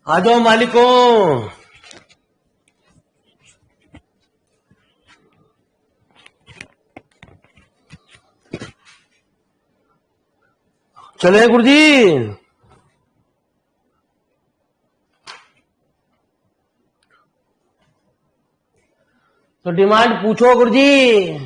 आ जाओ मालिकों। चले गुरुजी। तो डिमांड पूछो गुरुजी।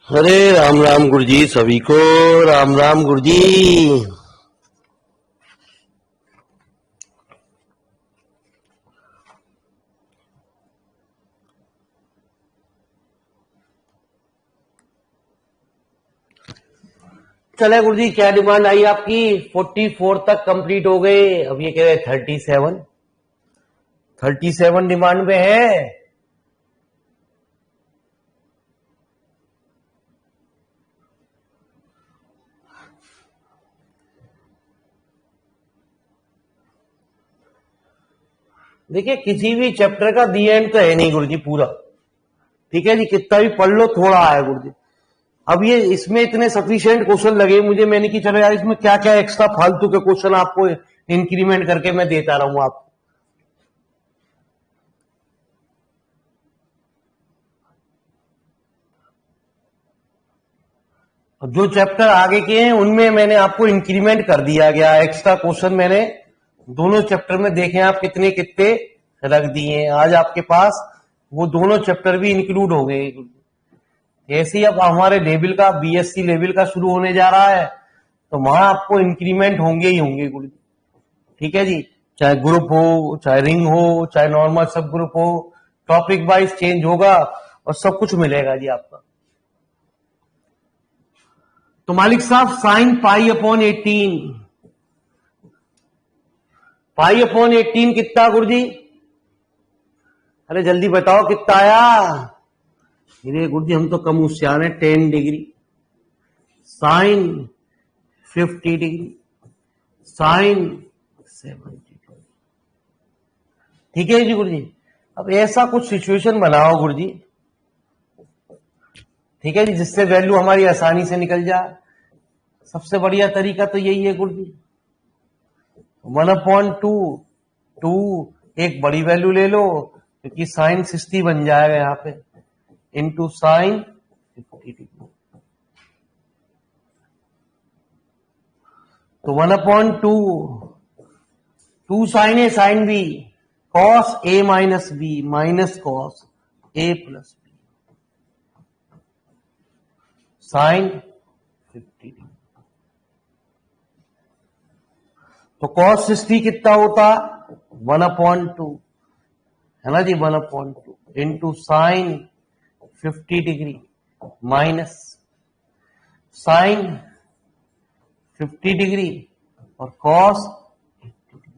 अरे राम राम गुरुजी, सभी को राम राम गुरुजी। चले गुरुजी, क्या डिमांड आई आपकी? 44 तक कंप्लीट हो गए, अब ये कह रहे 37 डिमांड में है। देखिए, किसी भी चैप्टर का दी एंड तो है नहीं गुरुजी पूरा। ठीक है जी, कितना भी पढ़ लो थोड़ा है गुरुजी। अब ये इसमें इतने सफिशिएंट क्वेश्चन लगे मुझे, मैंने कि चलो यार इसमें क्या क्या एक्स्ट्रा फालतू के क्वेश्चन आपको इंक्रीमेंट करके मैं देता रहूं आपको। जो चैप्टर आगे के हैं उनमें मैंने आपको इंक्रीमेंट कर दिया गया, एक्स्ट्रा क्वेश्चन मैंने दोनों चैप्टर में देखे आप कितने कितने रख दिए हैं। आज आपके पास वो दोनों चैप्टर भी इंक्लूड हो गए। ऐसे ही अब हमारे लेवल का, बीएससी लेवल का शुरू होने जा रहा है, तो वहां आपको इंक्रीमेंट होंगे ही होंगे गुरु। ठीक है जी, चाहे ग्रुप हो, चाहे रिंग हो, चाहे नॉर्मल सब ग्रुप हो, टॉपिक वाइज चेंज होगा और सब कुछ मिलेगा जी आपका। तो मालिक साहब, sine pi upon 18, pi upon 18 कितना गुरुजी? अरे जल्दी बताओ कितना आया। अरे गुरुजी हम तो कम होशियार हैं। 10 degree sine 50 degree sine 70 degree. ठीक है जी गुरुजी। अब ऐसा कुछ सिचुएशन बनाओ गुरुजी, ठीक है जी, जिससे वैल्यू हमारी आसानी से निकल जाए। सबसे बढ़िया तरीका तो यही है गुरुजी, 1/2, 2 एक बड़ी वैल्यू ले लो क्योंकि साइन 60 बन जाएगा यहां पे, इंटू साइन 50 डिग्री। तो 1/2, 2 sine A sine B, cos A minus B minus cos A plus B, sine 50 degree. तो कॉस 60 कितना होता? 1/2 है ना जी, 1/2 into sine 50 degree minus sine 50 degree और कॉस 80 डिग्री।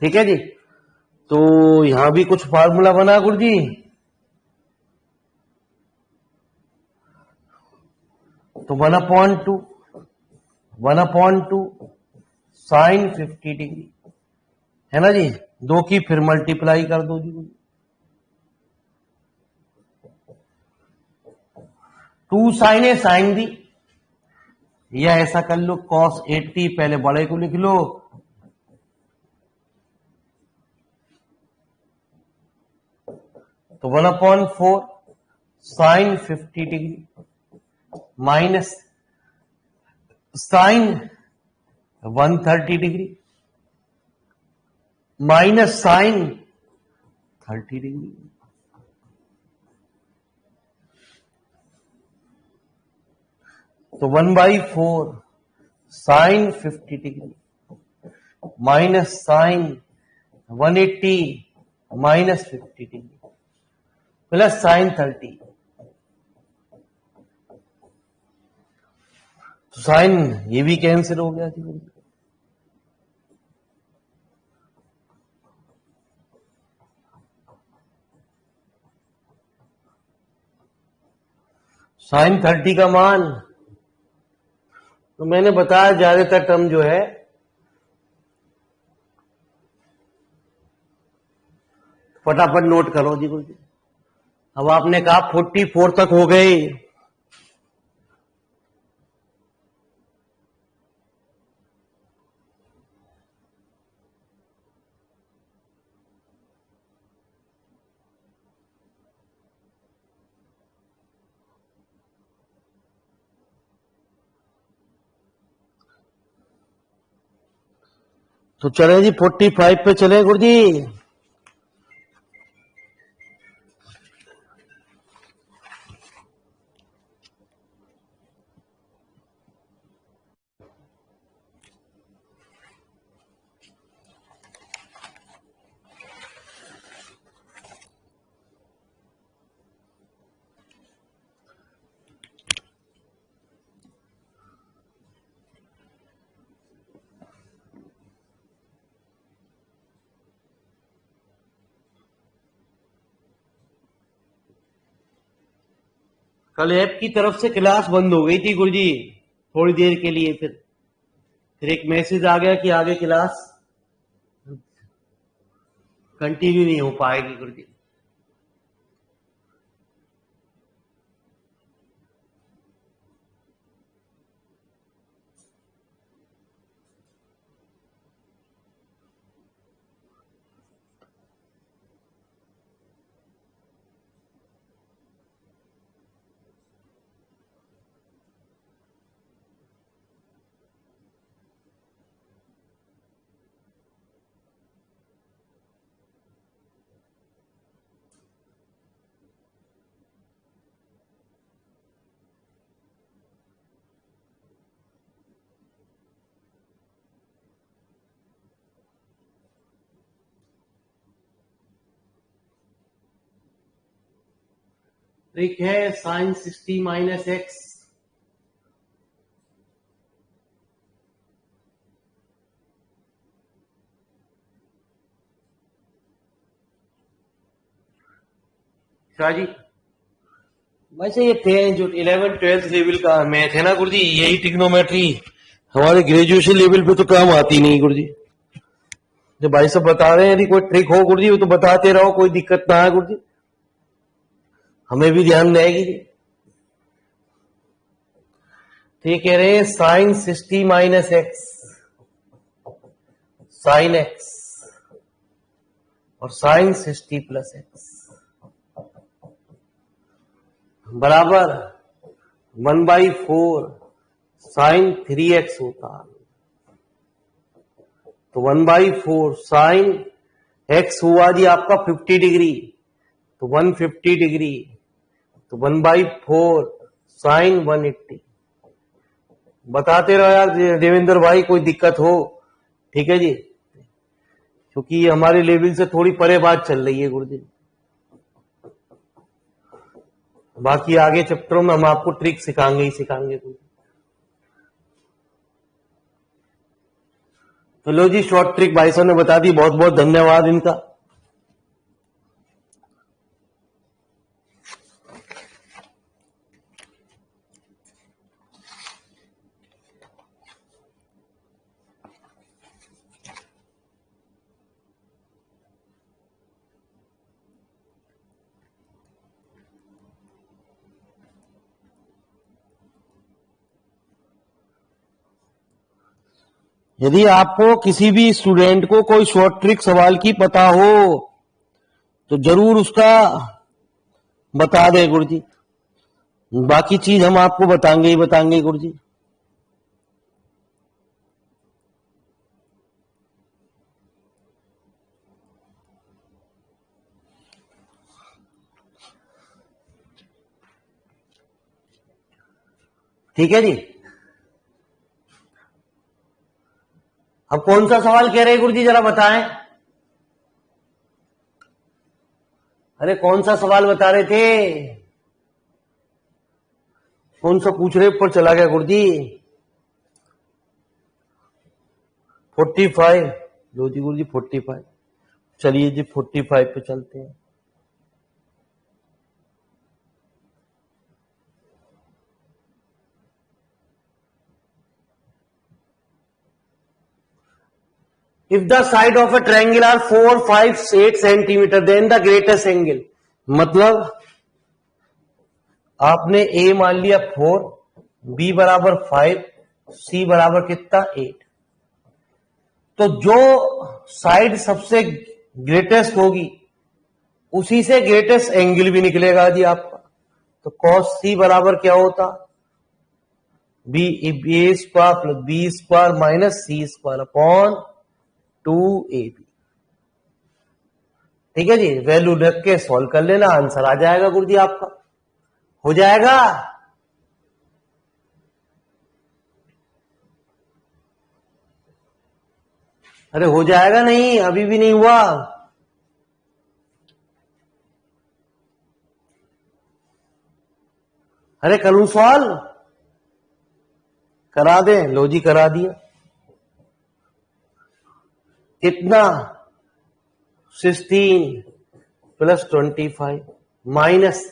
ठीक है जी। तो यहां भी कुछ फार्मूला बना गुरुजी। तो 1/2 साइन 50 डिग्री है ना जी, 2 की फिर मल्टीप्लाई कर दो जी। 2 साइन ए साइन बी, या ऐसा कर लो कॉस 80, पहले बड़े को लिख लो, तो 1/4 sine 50 degree minus sine 130 degree minus sine 30 degree. तो 1/4 sine 50 degree minus sine 180 minus 50 degree plus sine 30। तो साइन ये भी कैंसिल हो गया जी। साइन 30 का मान तो मैंने बताया ज्यादातर टर्म जो है फटाफट नोट करो जी गुरुजी। अब आपने कहा 44 तक हो गए। तो चले जी 45 पे चले गुरुजी। कल ऐप की तरफ से क्लास बंद हो गई थी गुरुजी थोड़ी देर के लिए, फिर एक मैसेज आ गया कि आगे क्लास कंटिन्यू नहीं हो पाएगी गुरुजी। ट्रिक है sign 60 minus x. Shah ji वैसे ये थे जो 11th-12th लेवल का मैथ है ना गुरुजी, यही ट्रिग्नोमेट्री हमारे ग्रेजुएशन लेवल पे तो काम आती नहीं गुरुजी। जो भाई सब बता रहे हैं यदि कोई ट्रिक हो गुरुजी वो तो बताते रहो, कोई दिक्कत ना है गुरुजी, हमें भी ध्यान रहेगी। तो ये कह रहे हैं sine 60 minus x, sine x और साइन 60 प्लस एक्स बराबर 1/4 साइन 3x होता है। तो 1/4 साइन x हुआ जी आपका 50 डिग्री, तो 150 डिग्री, तो 1/4 साइन 180। बताते रहो यार देवेंद्र भाई, कोई दिक्कत हो ठीक है जी, क्योंकि ये हमारे लेवल से थोड़ी परे बात चल रही है गुरुजी। बाकी आगे चैप्टरों में हम आपको ट्रिक सिखाएंगे ही सिखाएंगे गुरुजी। तो लो जी शॉर्ट ट्रिक भाई साहब ने बता दी, बहुत बहुत धन्यवाद इनका। यदि आपको किसी भी स्टूडेंट को कोई शॉर्ट ट्रिक सवाल की पता हो तो जरूर उसका बता दें गुरुजी, बाकी चीज हम आपको बताएंगे ही बताएंगे गुरुजी। ठीक है जी। अब कौन सा सवाल कह रहे हैं गुरुजी जरा बताएं। अरे कौन सा सवाल बता रहे थे, कौन सा पूछ रहे, ऊपर चला गया गुरुजी। 45 लो जी गुरुजी 45। चलिए जी 45 पे चलते हैं। If the side of a triangle are 4, 5, 8 centimetre then the greatest angle, मतलब आपने ए मान लिया 4, बी बराबर 5, सी बराबर कितना 8, तो जो साइड सबसे ग्रेटेस्ट होगी उसी से ग्रेटेस्ट एंगल भी निकलेगा जी आपका। तो cos सी बराबर क्या होता, B A square plus B square minus C square upon 2ab। ठीक है जी, वैल्यू रख के सॉल्व कर लेना, आंसर आ जाएगा गुरु जी आपका, हो जाएगा। अरे हो जाएगा, नहीं अभी भी नहीं हुआ। अरे करूं सॉल्व, करा दे, लो जी करा दिया। कितना 16 plus 25 minus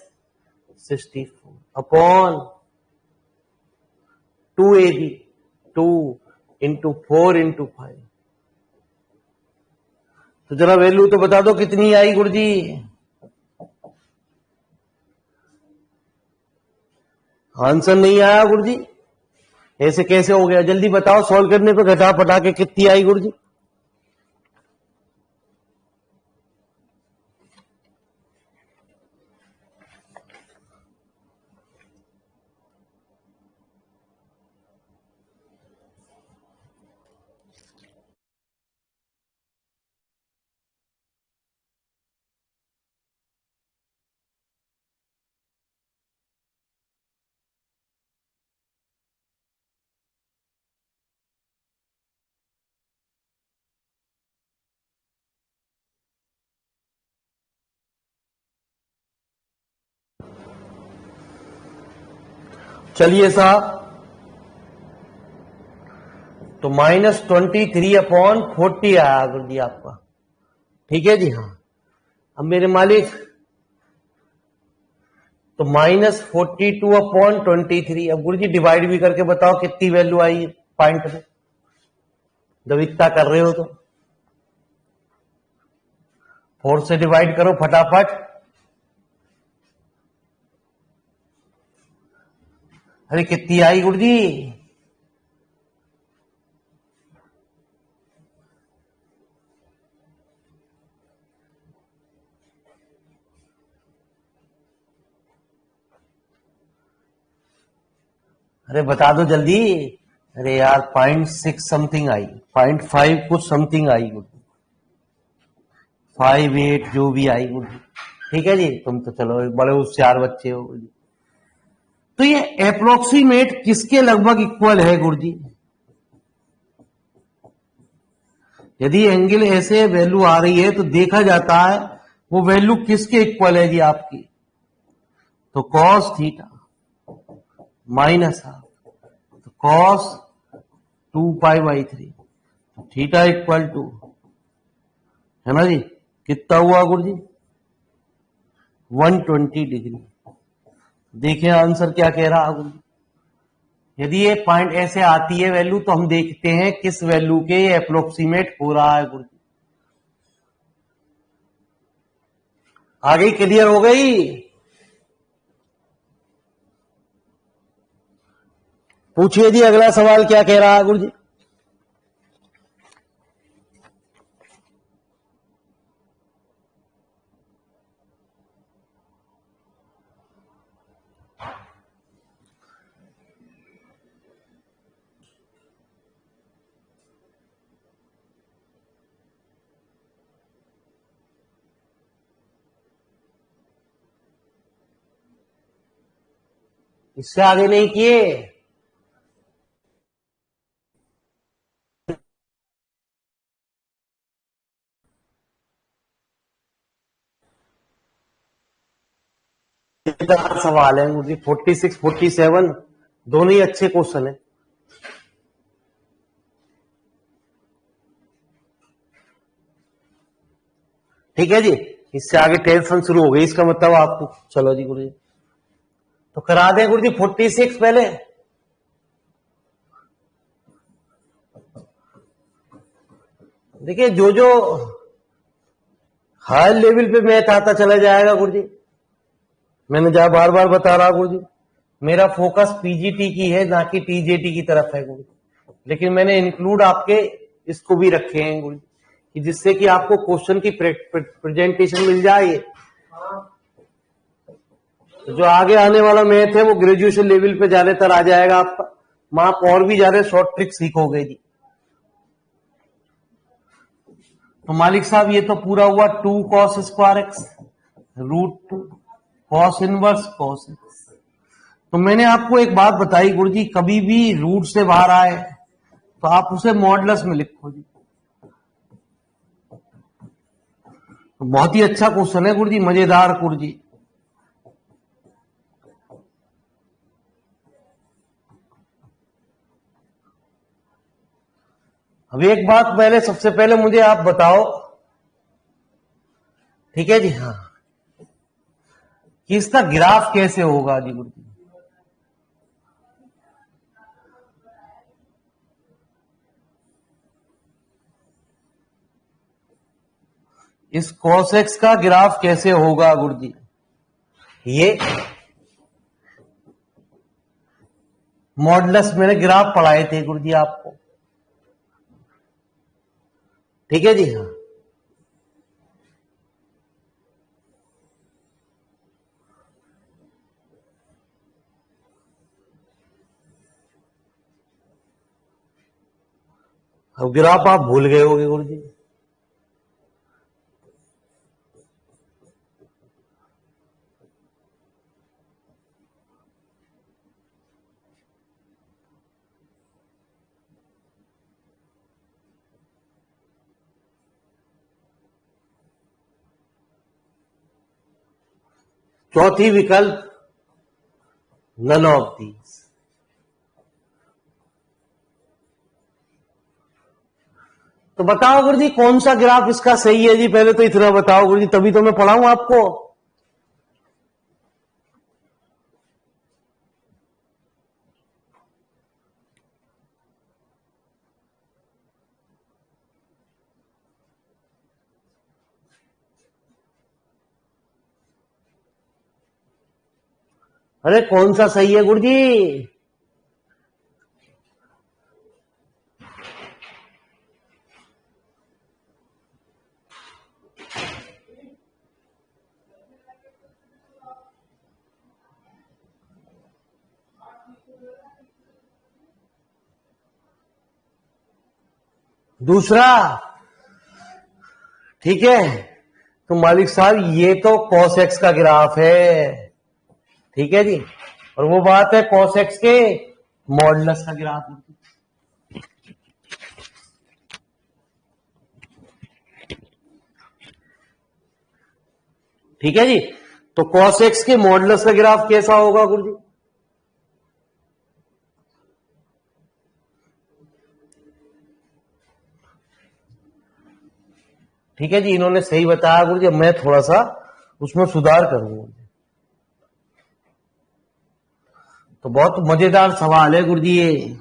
64 upon 2ab, 2 into 4 into 5। तो जरा वैल्यू तो बता दो कितनी आई गुरुजी। आंसर नहीं आया गुरुजी, ऐसे कैसे हो गया, जल्दी बताओ, सॉल्व करने पे घटा पटा के कितनी आई गुरुजी। चलिए साहब, तो -23 अपॉन 40 आया गुरुजी आपका। ठीक है जी, हाँ। अब मेरे मालिक, तो -42 अपॉन 23। अब गुरुजी डिवाइड भी करके बताओ कितनी वैल्यू आई पॉइंट में, जब इतना कर रहे हो तो 4 से डिवाइड करो फटाफट। अरे कितनी आई गुरुजी, अरे बता दो जल्दी। अरे यार 0.6 समथिंग आई, 0.5 कुछ समथिंग आई गुरुजी, 5, 8 जो भी आई गुरुजी। ठीक है जी, तुम तो चलो बड़े होशियार बच्चे हो गुरुजी। तो ये अप्रोक्सीमेट किसके लगभग इक्वल है गुरुजी। यदि एंगल ऐसे वैल्यू आ रही है तो देखा जाता है वो वैल्यू किसके इक्वल है जी आपकी। तो cos थीटा माइनस हाफ, तो cos 2π/3, तो थीटा इक्वल टू, है ना जी, कितना हुआ गुरुजी 120 डिग्री। देखिए आंसर क्या कह रहा है गुरुजी। यदि ये पॉइंट ऐसे आती है वैल्यू तो हम देखते हैं किस वैल्यू के ये अप्रोक्सीमेट हो रहा है गुरुजी। आ गई, क्लियर हो गई। पूछिए जी अगला सवाल क्या कह रहा है गुरुजी। इससे आगे नहीं किए। सवाल है मुझे 46, 47 दोनों ही अच्छे क्वेश्चन है। ठीक है जी, इससे आगे टेंशन शुरू हो गई, इसका मतलब आपको, चलो जी गुरुजी तो करा दें गुरुजी 46 पहले। देखिए जो जो हाई लेवल पे मैथ आता चला जाएगा गुरुजी, मैंने जहां बार बार बता रहा गुरुजी, मेरा फोकस पीजीटी की है ना कि टीजेटी की तरफ है गुरुजी, लेकिन मैंने इंक्लूड आपके इसको भी रखे हैं गुरुजी कि जिससे कि आपको क्वेश्चन की प्रेजेंटेशन मिल जाए। तो जो आगे आने वाला मैथ है वो ग्रेजुएशन लेवल पे ज्यादातर आ जाएगा आपका, वहां आप और भी ज्यादा शॉर्ट ट्रिक सीखोगे जी। तो मालिक साहब ये तो पूरा हुआ 2 cos square x √2 cos inverse cos x. तो मैंने आपको एक बात बताई गुरुजी, कभी भी रूट से बाहर आए तो आप उसे मॉडुलस में लिखो जी। तो बहुत ही अच्छा क्वेश्चन है गुरुजी, मजेदार गुरुजी। अब एक बात पहले, सबसे पहले मुझे आप बताओ, ठीक है जी, हाँ, कि इसका ग्राफ कैसे होगा जी गुरुजी। इस cos x का ग्राफ कैसे होगा गुरुजी? ये मॉडुलस मैंने ग्राफ पढ़ाए थे गुरुजी आपको, ठीक है जी, हाँ। अब ग्राफ आप भूल गए होगे गुरुजी। चौथी विकल्प नन ऑफ दीज। तो बताओ गुरुजी कौन सा ग्राफ इसका सही है जी, पहले तो इतना बताओ गुरुजी, तभी तो मैं पढ़ाऊं आपको। अरे कौन सा सही है गुरुजी? दूसरा, ठीक है। तो मालिक साहब ये तो cos x का ग्राफ है, ठीक है जी, और वो बात है cos x के मॉडुलस का ग्राफ। ठीक है जी, तो cos x के मॉडुलस का ग्राफ कैसा होगा गुरुजी? ठीक है जी, इन्होंने सही बताया गुरुजी, मैं थोड़ा सा उसमें सुधार करूंगा। तो बहुत मजेदार सवाल है गुरुजी ये।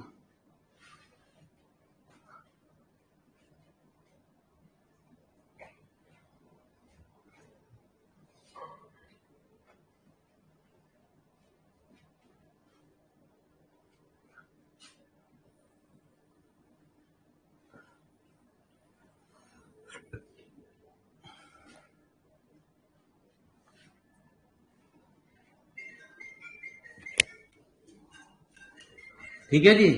ठीक है जी,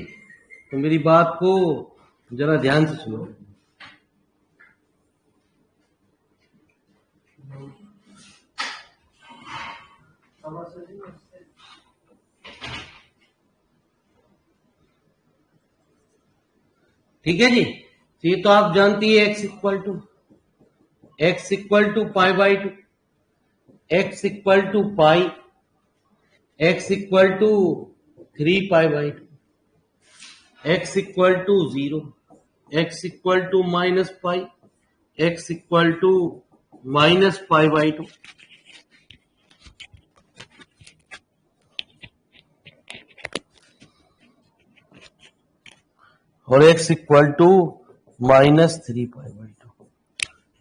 तो मेरी बात को जरा ध्यान से सुनो। ठीक है जी, ये तो आप जानती है x equal to π/2, x equal to pi, x equal to 3π/2, x equal to 0, x equal to -π, x equal to -π/2। और x इक्वल टू -3π/2।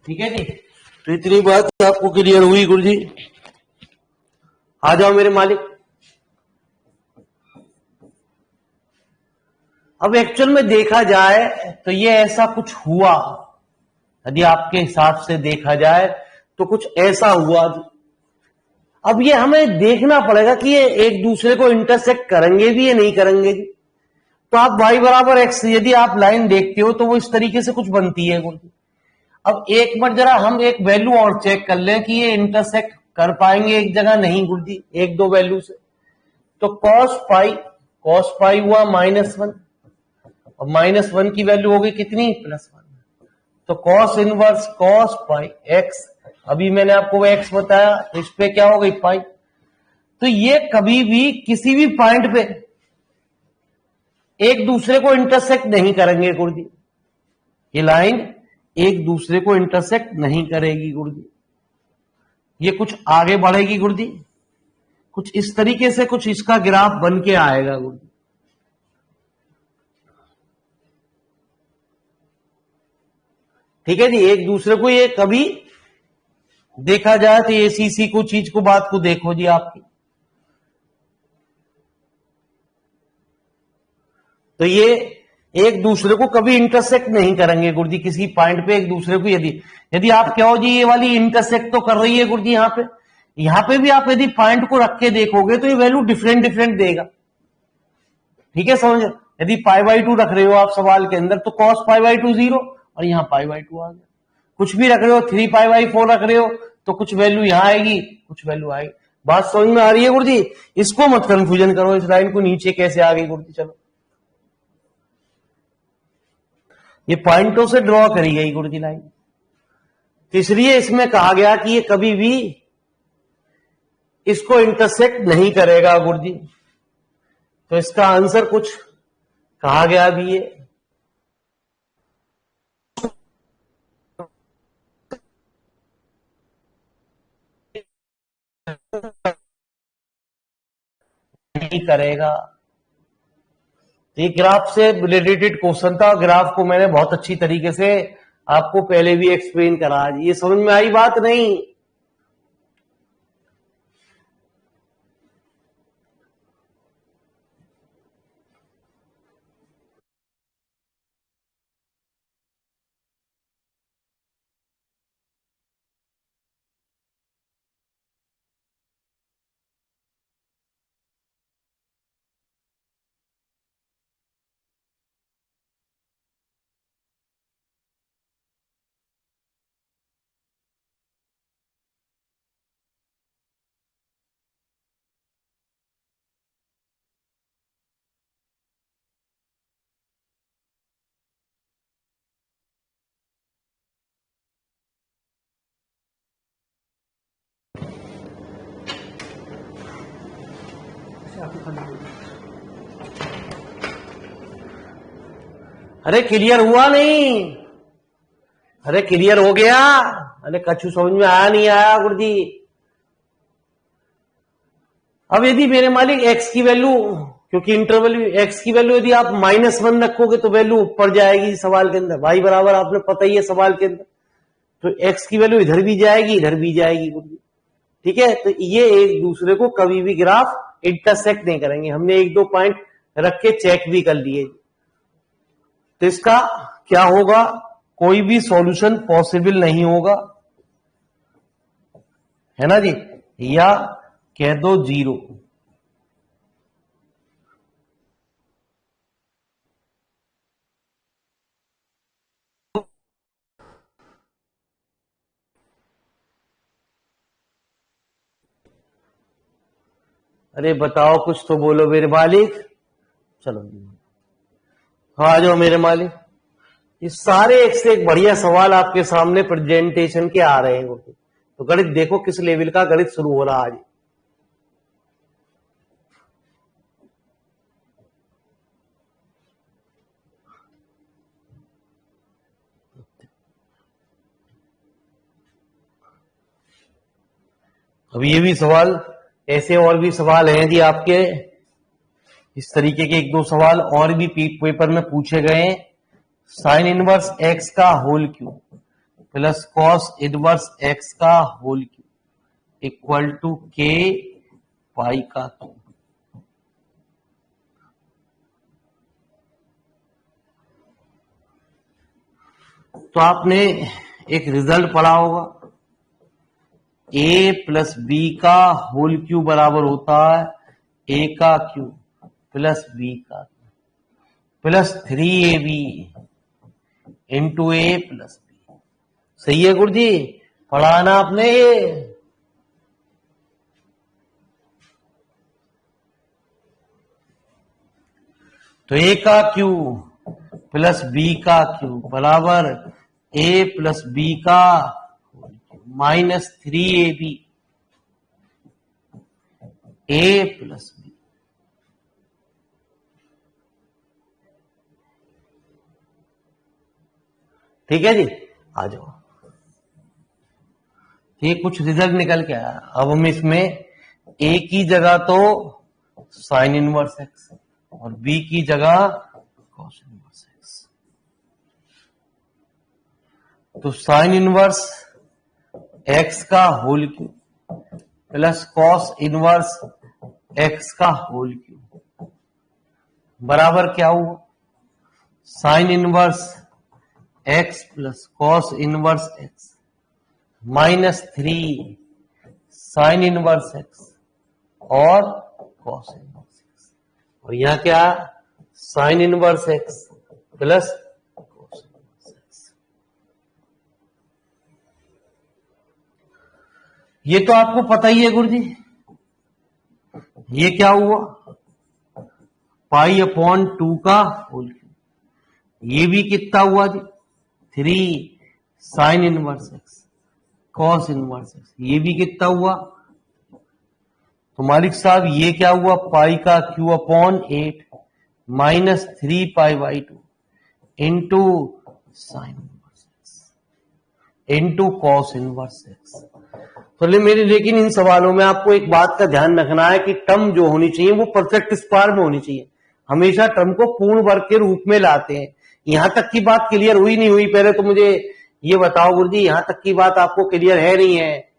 ठीक है जी, तो इतनी बात आपको क्लियर हुई गुरु जी। आ जाओ मेरे मालिक। अब एक्चुअल में देखा जाए तो ये ऐसा कुछ हुआ, यदि आपके हिसाब से देखा जाए तो कुछ ऐसा हुआ। अब ये हमें देखना पड़ेगा कि ये एक दूसरे को इंटरसेक्ट करेंगे भी या नहीं करेंगे जी। तो आप y बराबर x, यदि आप लाइन देखते हो तो वो इस तरीके से कुछ बनती है गुरु जी। अब एक बार जरा हम एक वैल्यू और चेक कर लें कि ये इंटरसेक्ट कर पाएंगे एक जगह, नहीं गुरु जी, एक दो वैल्यू से। तो cos पाई हुआ -1, और -1 की वैल्यू हो गई कितनी, +1। तो cos इनवर्स cos पाई x, अभी मैंने आपको x बताया, इस पे क्या हो गई पाई। तो ये कभी भी किसी भी पॉइंट पे एक दूसरे को इंटरसेक्ट नहीं करेंगे गुरु जी। ये लाइन एक दूसरे को इंटरसेक्ट नहीं करेगी गुरु जी। ये कुछ आगे बढ़ेगी गुरु जी, कुछ इस तरीके से कुछ इसका ग्राफ बन के आएगा गुरु जी। ठीक है जी, एक दूसरे को ये कभी देखा जाए तो ये सीसी को चीज को बात को देखो जी आपकी। तो ये एक दूसरे को कभी इंटरसेक्ट नहीं करेंगे गुरु जी किसी पॉइंट पे एक दूसरे को। यदि यदि आप कहो जी ये वाली इंटरसेक्ट तो कर रही है गुरु जी, यहां पे भी आप यदि पॉइंट को रख के देखोगे तो ये वैल्यू डिफरेंट डिफरेंट देगा। ठीक है, समझ। यदि π/2 रख रहे हो आप सवाल के अंदर तो cos π/2 0, और यहां π/2 आ गया। कुछ भी रख रहे हो, 3π/4 रख रहे हो तो कुछ वैल्यू यहां आएगी, कुछ वैल्यू आएगी। बात समझ में आ रही है गुरु जी? इसको मत कंफ्यूजन करो, इस लाइन को नीचे कैसे आ गई गुरु जी। चलो, ये पॉइंटों से ड्रॉ करी गई गुरु जी लाइन, तो इसलिए इसमें कहा गया कि ये कभी भी इसको इंटरसेक्ट नहीं करेगा गुरु जी। तो इसका आंसर कुछ कहा गया भी है, नहीं करेगा। ये ग्राफ से रिलेटेड क्वेश्चन था, ग्राफ को मैंने बहुत अच्छी तरीके से आपको पहले भी एक्सप्लेन करा। ये समझ में आई बात नहीं? अरे क्लियर हुआ नहीं? अरे क्लियर हो गया? अरे कछु समझ में आया नहीं आया गुरु जी? अब यदि मेरे मालिक x की वैल्यू, क्योंकि इंटरवल x की वैल्यू यदि आप -1 रखोगे तो वैल्यू ऊपर जाएगी सवाल के अंदर, y बराबर आपने पता ही है सवाल के अंदर, तो x की वैल्यू इधर भी जाएगी इधर भी जाएगी गुरु जी। ठीक है, तो ये एक दूसरे को कभी भी ग्राफ इंटरसेक्ट नहीं करेंगे। हमने एक दो पॉइंट रख के चेक भी कर लिए। तो इसका क्या होगा, कोई भी सॉल्यूशन पॉसिबल नहीं होगा, है ना जी, या कह दो 0। अरे बताओ, कुछ तो बोलो मेरे मालिक। चलो हाँ, आ जाओ मेरे मालिक। ये सारे एक से एक बढ़िया सवाल आपके सामने प्रेजेंटेशन के आ रहे हैं। तो गणित देखो किस लेवल का गणित शुरू हो रहा आज। अब ये भी सवाल, ऐसे और भी सवाल हैं जी आपके, इस तरीके के एक दो सवाल और भी पेपर में पूछे गए हैं। साइन इनवर्स एक्स का whole cube plus cos inverse x का whole cube equal to k pi का क्यूब। तो आपने एक रिजल्ट पढ़ा होगा, a प्लस बी का होल क्यूब बराबर होता है a का क्यूब प्लस b का plus 3ab into A plus B. सही है गुरुजी, पढ़ाना आपने ये। तो a का क्यूब प्लस b का क्यूब बराबर a प्लस बी का minus 3ab a plus B. ठीक है जी, आ जाओ। ये कुछ रिजल्ट निकल के आया। अब हम इसमें a की जगह तो साइन इनवर्स एक्स और b की जगह कॉस इनवर्स एक्स। तो साइन इनवर्स एक्स का whole cube plus cos inverse x का होल क्यूब बराबर क्या हुआ, sine inverse x plus cos inverse x minus 3 sine inverse x और कॉस इनवर्स एक्स। और यहां क्या, sine inverse x plus cos inverse x. ये तो आपको पता ही है गुरुजी। ये क्या हुआ, पाई अपॉन 2 का होल क्यूब। ये भी कितना हुआ जी, 3 sine inverse x cos inverse x. ये भी कितना हुआ, तो मालिक साहब ये क्या हुआ, पाई का Q upon 8 minus 3 pi by 2 into sine inverse x into cos inverse x. तो लेकिन इन सवालों में आपको एक बात का ध्यान रखना है कि टर्म जो होनी चाहिए वो परफेक्ट स्क्वायर में होनी चाहिए। हमेशा टर्म को पूर्ण वर्ग के रूप में लाते हैं। यहां तक की बात क्लियर हुई नहीं हुई, पहले तो मुझे ये बताओ गुरुजी, यहां तक की बात आपको क्लियर है नहीं है?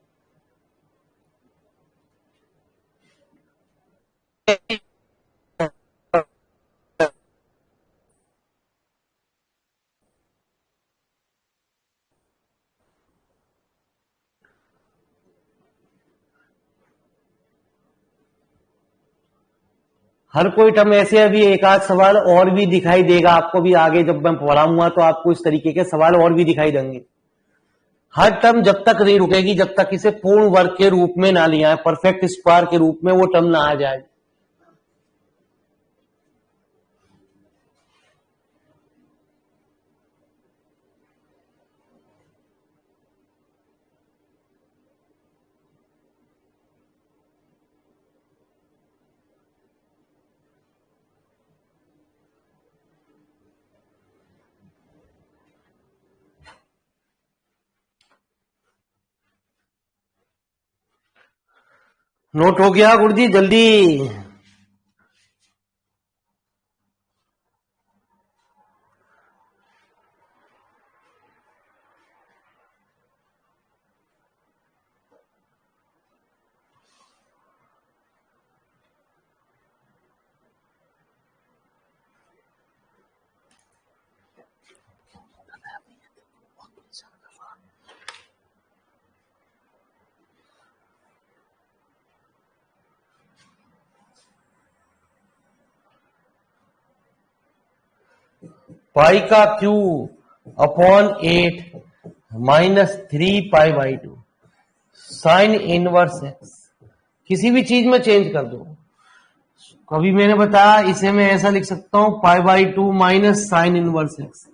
हर कोई टर्म ऐसे, अभी एक आध सवाल और भी दिखाई देगा आपको भी आगे, जब मैं पढ़ाऊंगा तो आपको इस तरीके के सवाल और भी दिखाई देंगे। हर टर्म जब तक नहीं रुकेगी जब तक इसे पूर्ण वर्ग के रूप में ना लिया है, परफेक्ट स्क्वायर के रूप में वो टर्म ना आ जाए। नोट हो गया गुरुजी, जल्दी। पाई का Q upon 8 minus 3 pi by 2 sign inverse x. किसी भी चीज में चेंज कर दो। कभी मैंने बताया इसे मैं ऐसा लिख सकता हूं, pi by 2 minus sign inverse x.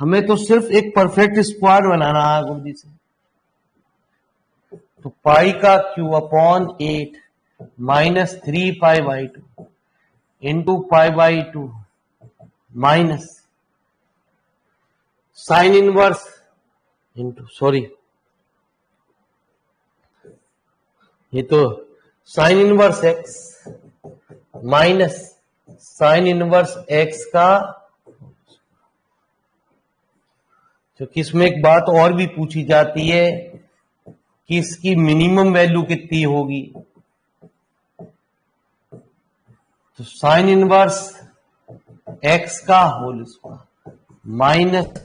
हमें तो सिर्फ एक परफेक्ट स्क्वायर बनाना है गुरुजी से। तो पाई का Q upon 8 minus 3 pi by 2 into pi by 2 minus sine inverse into, sorry ये तो sine inverse x minus sign inverse x का तो किसमें एक बात और भी पूछी जाती है कि इसकी मिनिमम वैल्यू कितनी होगी। तो साइन इनवर्स एक्स का होल स्क्वायर माइनस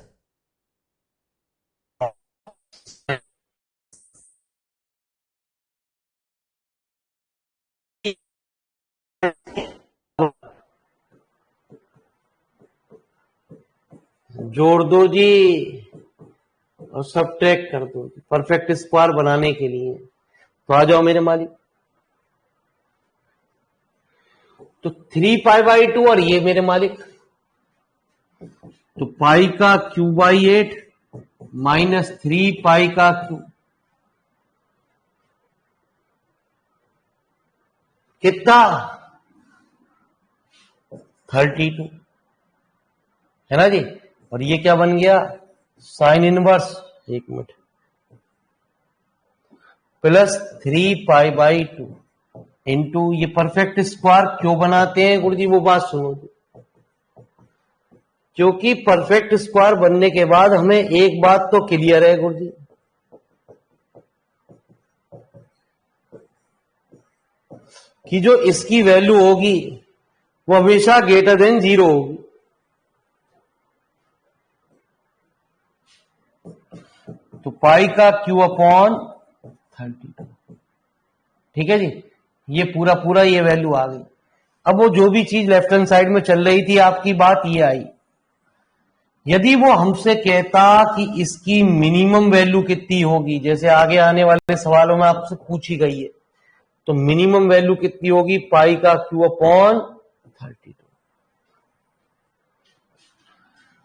जोड़ दो जी और सब्ट्रैक्ट कर दो परफेक्ट स्क्वायर बनाने के लिए। तो आ जाओ मेरे मालिक। तो 3π/2 और ये मेरे मालिक, तो पाई का क्यू/8 माइनस 3π का क्यू कितना 32 है ना जी। और ये क्या बन गया साइन इनवर्स, एक मिनट, प्लस 3π/2 इंटू ये परफेक्ट स्क्वायर क्यों बनाते हैं गुरुजी, वो बात सुनो जी। क्योंकि परफेक्ट स्क्वायर बनने के बाद हमें एक बात तो क्लियर है गुरुजी, कि जो इसकी वैल्यू होगी वो हमेशा ग्रेटर देन 0 होगी। तो पाई का क्यू अपॉन 32, ठीक है जी। ये पूरा पूरा ये वैल्यू आ गई। अब वो जो भी चीज लेफ्ट हैंड साइड में चल रही थी आपकी बात ये आई, यदि वो हमसे कहता कि इसकी मिनिमम वैल्यू कितनी होगी, जैसे आगे आने वाले सवालों में आपसे पूछी गई है, तो मिनिमम वैल्यू कितनी होगी पाई का क्यू अपॉन 32।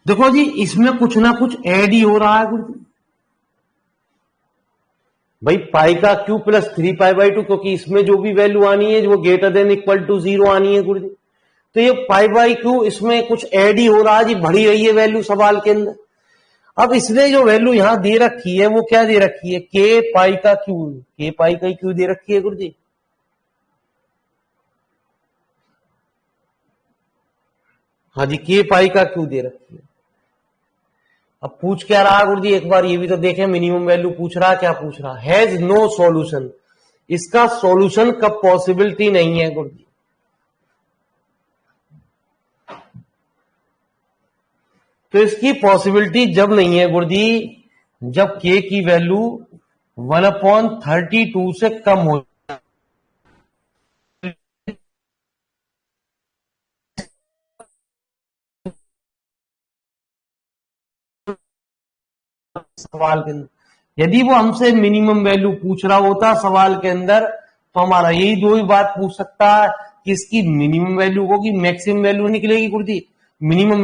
देखो जी इसमें कुछ ना कुछ ऐड ही हो रहा है गुरुजी भाई, पाई का क्यू प्लस 3π/2, क्योंकि इसमें जो भी वैल्यू आनी है वो ग्रेटर देन इक्वल टू 0 आनी है गुरुजी। तो ये π/q इसमें कुछ ऐड ही हो रहा है जी, बढ़ी रही है वैल्यू सवाल के अंदर। अब इसने जो वैल्यू यहां दे रखी है वो क्या दे रखी है, के पाई का क्यू दे रखी है गुरुजी। हाँ जी, के पाई का क्यू दे रखी है। अब पूछ क्या रहा गुरुजी, एक बार ये भी तो देखें, मिनिमम वैल्यू पूछ रहा, क्या पूछ रहा, हैज नो सॉल्यूशन, इसका सॉल्यूशन का पॉसिबिलिटी नहीं है गुरुजी। तो इसकी पॉसिबिलिटी जब नहीं है गुरुजी जब के की वैल्यू 1/32 से कम हो। सवाल के अंदर यदि वो हमसे मिनिमम वैल्यू पूछ रहा होता सवाल के अंदर, तो हमारा यही दो ही बात पूछ सकता है कि इसकी मिनिमम वैल्यू होगी, मैक्सिमम वैल्यू निकलेगी गुरुजी। मिनिमम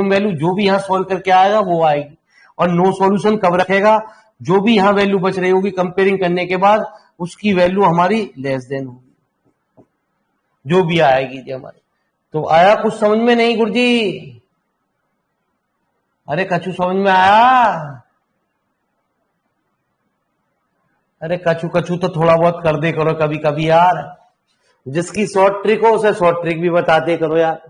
वैल्यू जो भी यहां सॉल्व करके आएगा वो आएगी, और नो सॉल्यूशन कब रखेगा, जो भी यहां वैल्यू बच रही होगी कंपेयरिंग करने के बाद उसकी वैल्यू हमारी लेस देन होगी, जो भी आएगी जी हमारी। तो आया कुछ समझ में नहीं गुरुजी? अरे कछु समझ में आया? अरे कछु कछु तो थोड़ा बहुत कर दे करो कभी कभी यार, जिसकी शॉर्ट ट्रिक हो उसे शॉर्ट ट्रिक भी बताते करो यार।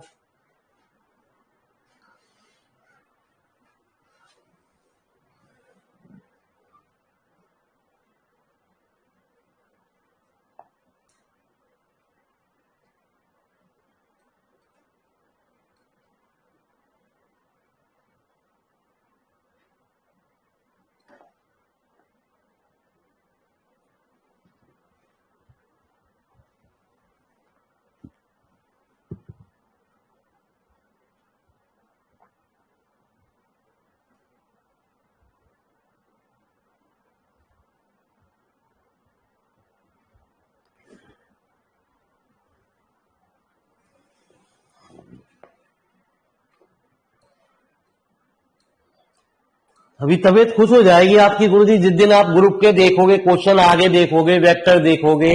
अभी तबीयत खुश हो जाएगी आपकी गुरुजी जिस दिन आप ग्रुप के देखोगे, क्वेश्चन आगे देखोगे, वेक्टर देखोगे,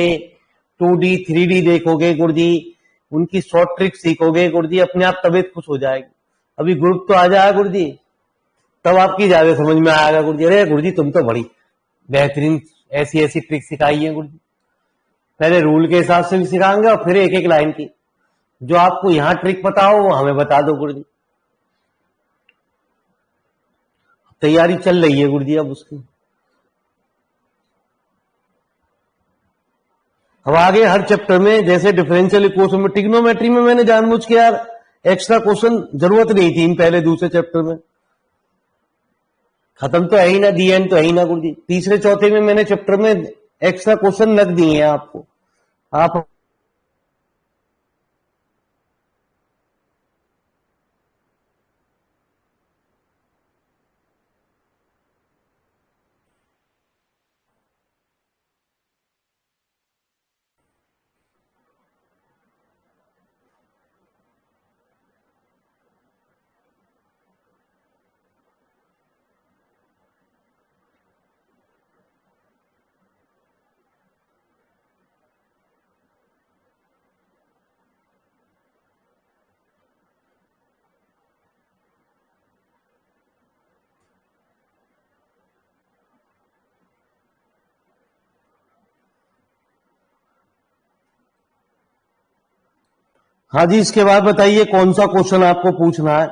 2D 3D देखोगे गुरुजी, उनकी शॉर्ट ट्रिक सीखोगे गुरुजी, अपने आप तबीयत खुश हो जाएगी। अभी ग्रुप तो आ जाएगा गुरुजी, तब आपकी ज्यादा समझ में आएगा गुरुजी। अरे गुरुजी तुम तो बड़ी बेहतरीन ऐसी ऐसी ट्रिक सिखाई है गुरुजी। पहले रूल के हिसाब से भी सिखाएंगे और फिर एक एक लाइन की, जो आपको यहाँ ट्रिक पता हो वो हमें बता दो गुरुजी। तैयारी चल रही है गुरुजी अब उसकी। अब आगे हर चैप्टर में जैसे डिफरेंशियल इक्वेशन में, ट्रिग्नोमेट्री में मैंने जानबूझ के यार एक्स्ट्रा क्वेश्चन जरूरत नहीं थी इन पहले दूसरे चैप्टर में, खत्म तो है ही ना, दी एंड तो है ही ना गुरुजी। तीसरे चौथे में मैंने चैप्टर में एक्स्ट्रा क्वेश्चन रख दिए हैं आपको, आप हाँ जी, इसके बाद बताइए कौन सा क्वेश्चन आपको पूछना है।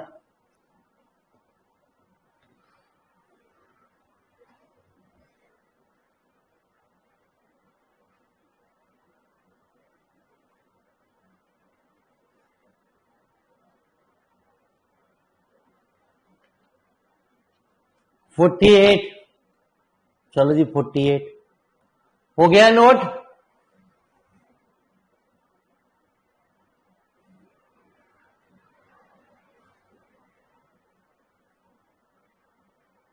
फोर्टी एट, चलो जी 48 हो गया नोट।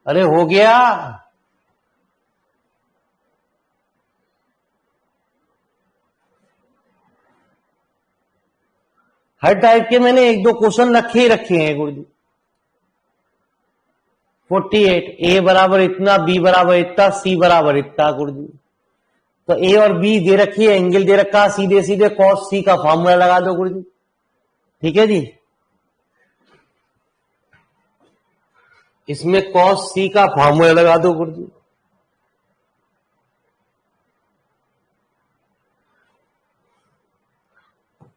अरे हो गया, हर टाइप के मैंने एक दो क्वेश्चन रखे ही रखे हैं गुरुजी। 48, ए बराबर इतना, बी बराबर इतना, सी बराबर इतना गुरुजी। तो ए और बी दे रखी है, एंगल दे रखा, सीधे सीधे कॉस सी का फॉर्मूला लगा दो गुरुजी, ठीक है जी। इसमें कॉस सी का फॉर्मूला लगा दो गुरुजी।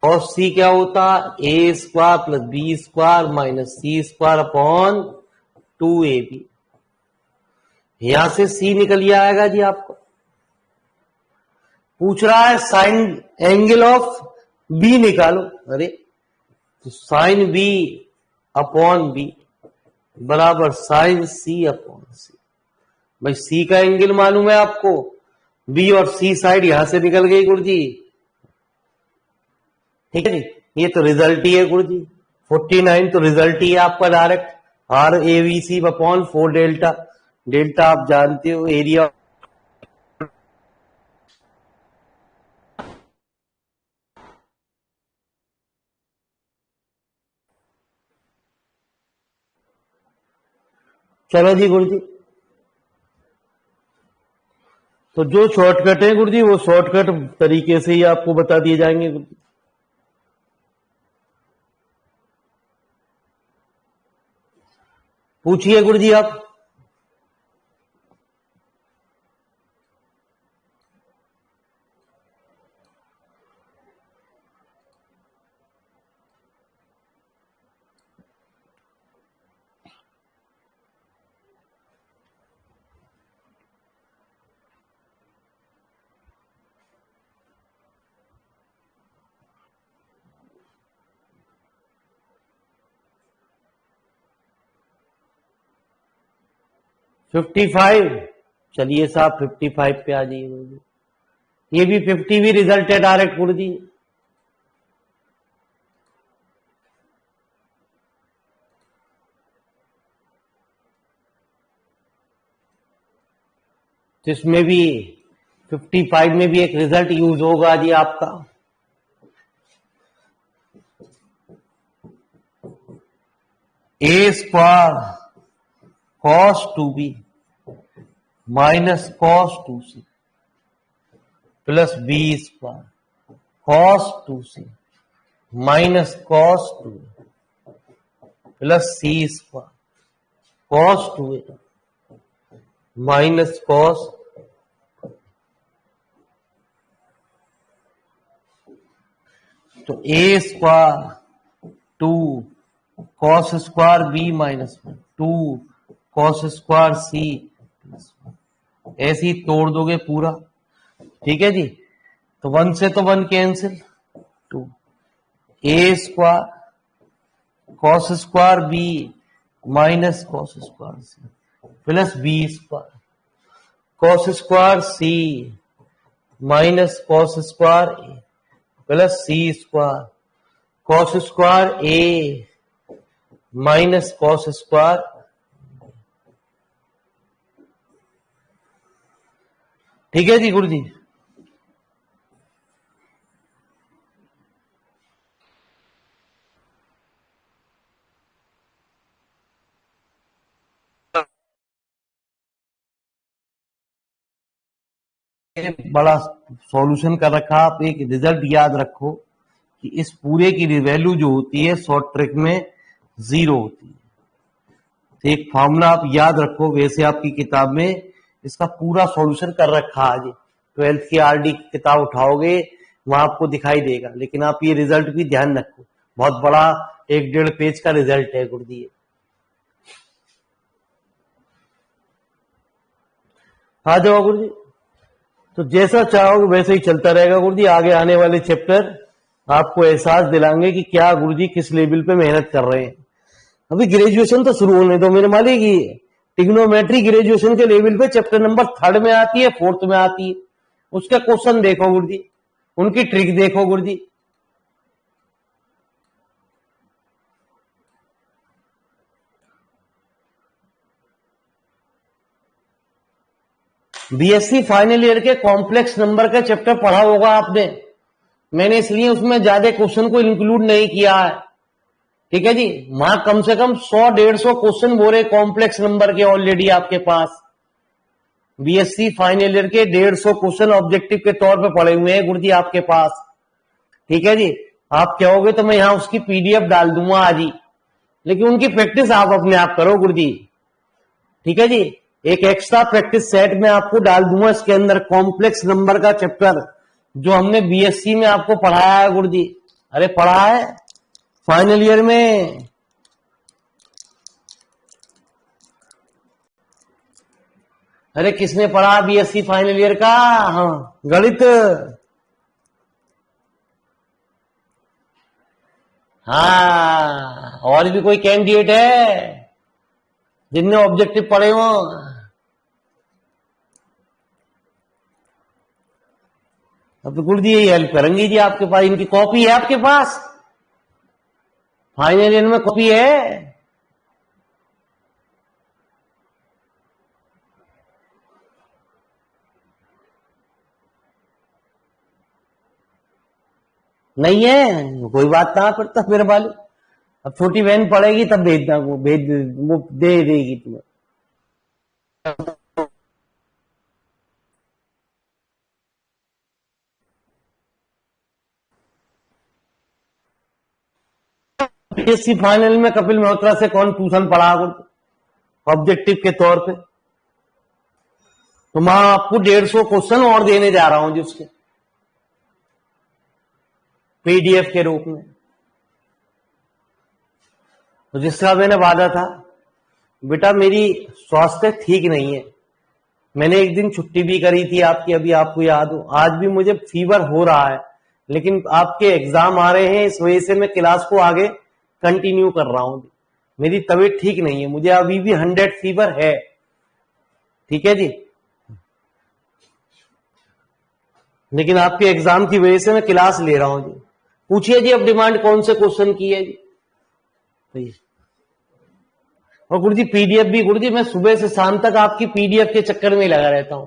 कॉस सी क्या होता, A square plus B square minus C square upon 2ab। यहां से सी निकल ही आएगा जी आपको। पूछ रहा है साइन एंगल ऑफ बी निकालो, अरे तो साइन बी अपॉन बी बराबर साइन सी अपॉन सी। भाई सी का एंगल मालूम है आपको, बी और सी साइड यहां से निकल गई गुरुजी, ठीक है जी। ये तो रिजल्ट ही है गुरुजी, 49 तो रिजल्ट ही है आपका direct, R A B C upon 4 delta. Delta आप जानते हो एरिया, चलो जी गुरुजी। तो जो शॉर्टकट है गुरुजी वो शॉर्टकट तरीके से ही आपको बता दिए जाएंगे गुरुजी। पूछिए गुरुजी आप। फिफ्टी फाइव, चलिए साहब 55 पे आ जाइए गुरुजी। ये भी 50 भी रिजल्ट है डायरेक्ट गुरुजी। तो इसमें भी 55 में भी एक रिजल्ट यूज होगा जी आपका। A square cos 2b minus cos 2c plus B square cos 2c minus cos 2 plus C square cos 2a minus cos. तो A square 2 cos square B minus 2 cos square C, ऐसे ही तोड़ दोगे पूरा। ठीक है जी, तो 1 से तो 1 cancel, 2 A square cos square B minus cos square C plus B square cos square C minus cos square A plus C square cos square A minus cos square. ठीक है जी गुरु जी, बड़ा सॉल्यूशन कर रखा। आप एक रिजल्ट याद रखो कि इस पूरे की वैल्यू जो होती है शॉर्ट ट्रिक में 0 होती है। तो एक फॉर्मूला आप याद रखो, वैसे आपकी किताब में इसका पूरा सॉल्यूशन कर रखा है। जी 12th की आरडी की किताब उठाओगे वहां आपको दिखाई देगा, लेकिन आप ये रिजल्ट भी ध्यान रखो, बहुत बड़ा 1-1.5 पेज का रिजल्ट है गुरु जी। आ जाओ गुरु जी, तो जैसा चाहोगे वैसे ही चलता रहेगा गुरु जी। आगे आने वाले चैप्टर आपको एहसास दिलाएंगे कि क्या गुरु जी किस लेवल पे मेहनत कर रहे हैं। अभी ग्रेजुएशन तो शुरू होने दो मेरे मालिक। की टिग्नोमेट्री ग्रेजुएशन के लेवल पे चैप्टर नंबर 3rd में आती है, 4th में आती है। उसका क्वेश्चन देखो गुरु जी, उनकी ट्रिक देखो गुरु जी। बीएससी फाइनल ईयर के कॉम्प्लेक्स नंबर का चैप्टर पढ़ा होगा आपने, मैंने इसलिए उसमें ज्यादा क्वेश्चन को इंक्लूड नहीं किया है। ठीक है जी, वहां कम से कम 100-150 क्वेश्चन बोले कॉम्प्लेक्स नंबर के ऑलरेडी आपके पास। बीएससी फाइनल ईयर के 150 क्वेश्चन ऑब्जेक्टिव के तौर पे पड़े हुए हैं गुरु जी आपके पास। ठीक है जी, आप कहोगे तो मैं यहां उसकी पीडीएफ डाल दूंगा आज ही, लेकिन उनकी प्रैक्टिस आप अपने आप करो गुरु जी। ठीक है जी, एक एक्स्ट्रा प्रैक्टिस सेट में आपको डाल दूंगा इसके अंदर कॉम्प्लेक्स नंबर का चैप्टर, जो हमने बीएससी में आपको पढ़ाया है गुरु जी। अरे पढ़ा है फाइनल ईयर में। अरे किसने पढ़ा बीएससी फाइनल ईयर का? हाँ, गणित। हाँ, और भी कोई कैंडिडेट है जिनने ऑब्जेक्टिव पढ़े हो? अब तो गुरु जी यही हेल्प करेंगी जी आपके पास। इनकी कॉपी है आपके पास? फाइनल ईयर में कॉपी है? नहीं है, कोई बात ना पड़ता मेरे वाले। अब छोटी बहन पढ़ेगी तब भेजना, वो दे देगी तुम्हें। बीएससी फाइनल में कपिल मल्होत्रा से कौन ट्यूशन पढ़ा ऑब्जेक्टिव के तौर पे? तो मैं आपको 150 क्वेश्चन और देने जा रहा हूं जी उसके पीडीएफ के रूप में। तो जिसका मैंने वादा था, बेटा मेरी स्वास्थ्य ठीक नहीं है, मैंने एक दिन छुट्टी भी करी थी आपकी, अभी आपको याद हो। आज भी मुझे फीवर हो रहा है, लेकिन आपके एग्जाम आ रहे हैं इस वजह से मैं क्लास को आगे कंटिन्यू कर रहा हूं। मेरी तबीयत ठीक नहीं है, मुझे अभी भी 100 फीवर है। ठीक है जी, लेकिन आपके एग्जाम की वजह से मैं क्लास ले रहा हूं जी। पूछिए जी अब डिमांड कौन से क्वेश्चन की है जी। और गुरु जी पीडीएफ भी, गुरु जी मैं सुबह से शाम तक आपकी पीडीएफ के चक्कर में लगा रहता हूं।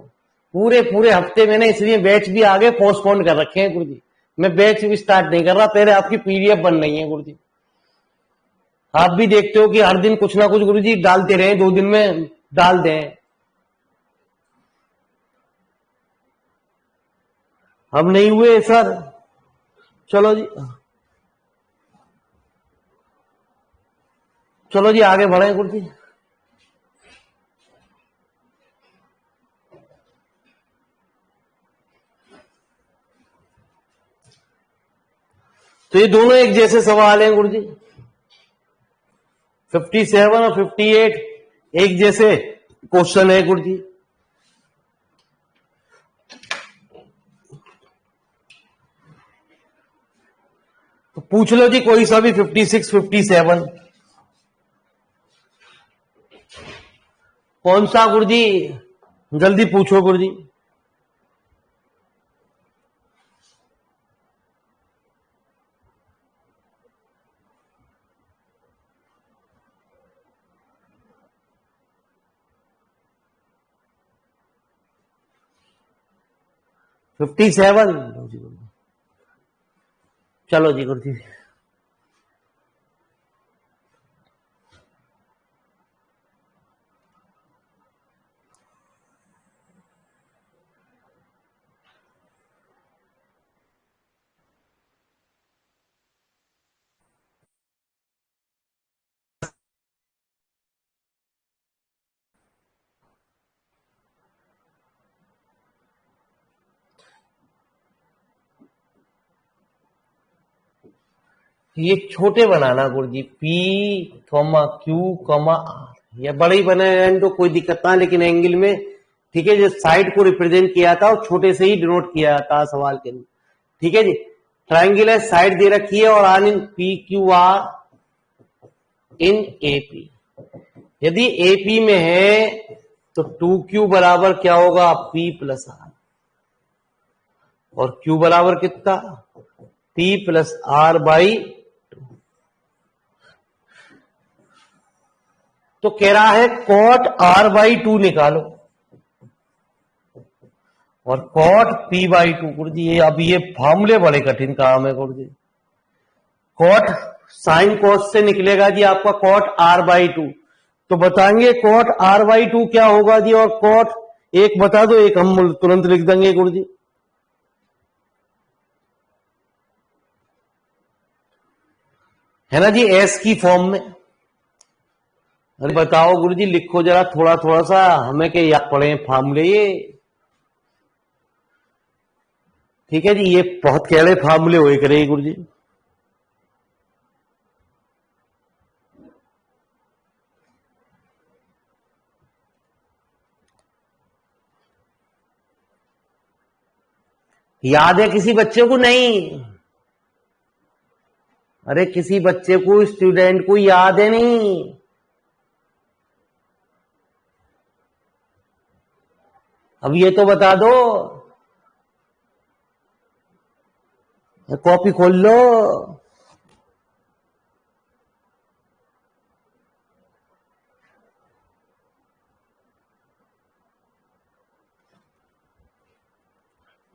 पूरे पूरे हफ्ते मैंने इसलिए बैच भी आगे पोस्टपोन कर रखे हैं गुरु जी। मैं बैच भी स्टार्ट नहीं कर रहा, पहले आपकी पीडीएफ बन रही है गुरु जी। आप भी देखते हो कि हर दिन कुछ ना कुछ गुरु जी डालते रहे, 2 दिन में डाल दें। अब नहीं हुए सर, चलो जी, चलो जी आगे बढ़े गुरु जी। तो ये दोनों एक जैसे सवाल हैं गुरु जी। 57 और 58 एक जैसे क्वेश्चन है गुरु जी। तो पूछ लो जी कोई सा भी 56, 57 कौन सा गुरु जी, जल्दी पूछो गुरु जी। फिफ्टी सेवन, चलो जी गुरु जी। ये छोटे बनाना गुरु जी, P comma Q comma R, या बड़े ही बने तो कोई दिक्कत ना, लेकिन एंगल में ठीक है, जो साइड को रिप्रेजेंट किया था वो छोटे से ही डिनोट किया था सवाल के अंदर। ठीक है जी, ट्राइंगल है, साइड दे रखी है, और R in P Q R in AP. यदि एपी में है तो 2Q बराबर क्या होगा, P प्लस आर, और Q बराबर कितना, P प्लस आर बाई 2। तो कह रहा है कॉट R बाई 2 निकालो, और कॉट P बाई 2। गुरु जी अब ये फॉर्मूले बड़े कठिन काम है गुरु जी। कॉट साइन कॉस से निकलेगा जी आपका कॉट R बाई 2, तो बताएंगे कॉट R बाई 2 क्या होगा जी, और कॉट एक बता दो, एक हम तुरंत लिख देंगे गुरु जी। है ना जी, एस की फॉर्म में। अरे बताओ गुरु जी, लिखो जरा थोड़ा थोड़ा सा, हमें के याद पड़े फार्मूले ये। ठीक है जी, ये बहुत कैले फार्मूले हुए करेंगे गुरु जी। याद है किसी बच्चे को? नहीं, अरे किसी बच्चे को, स्टूडेंट को याद है नहीं? अब ये तो बता दो, कॉपी खोल लो।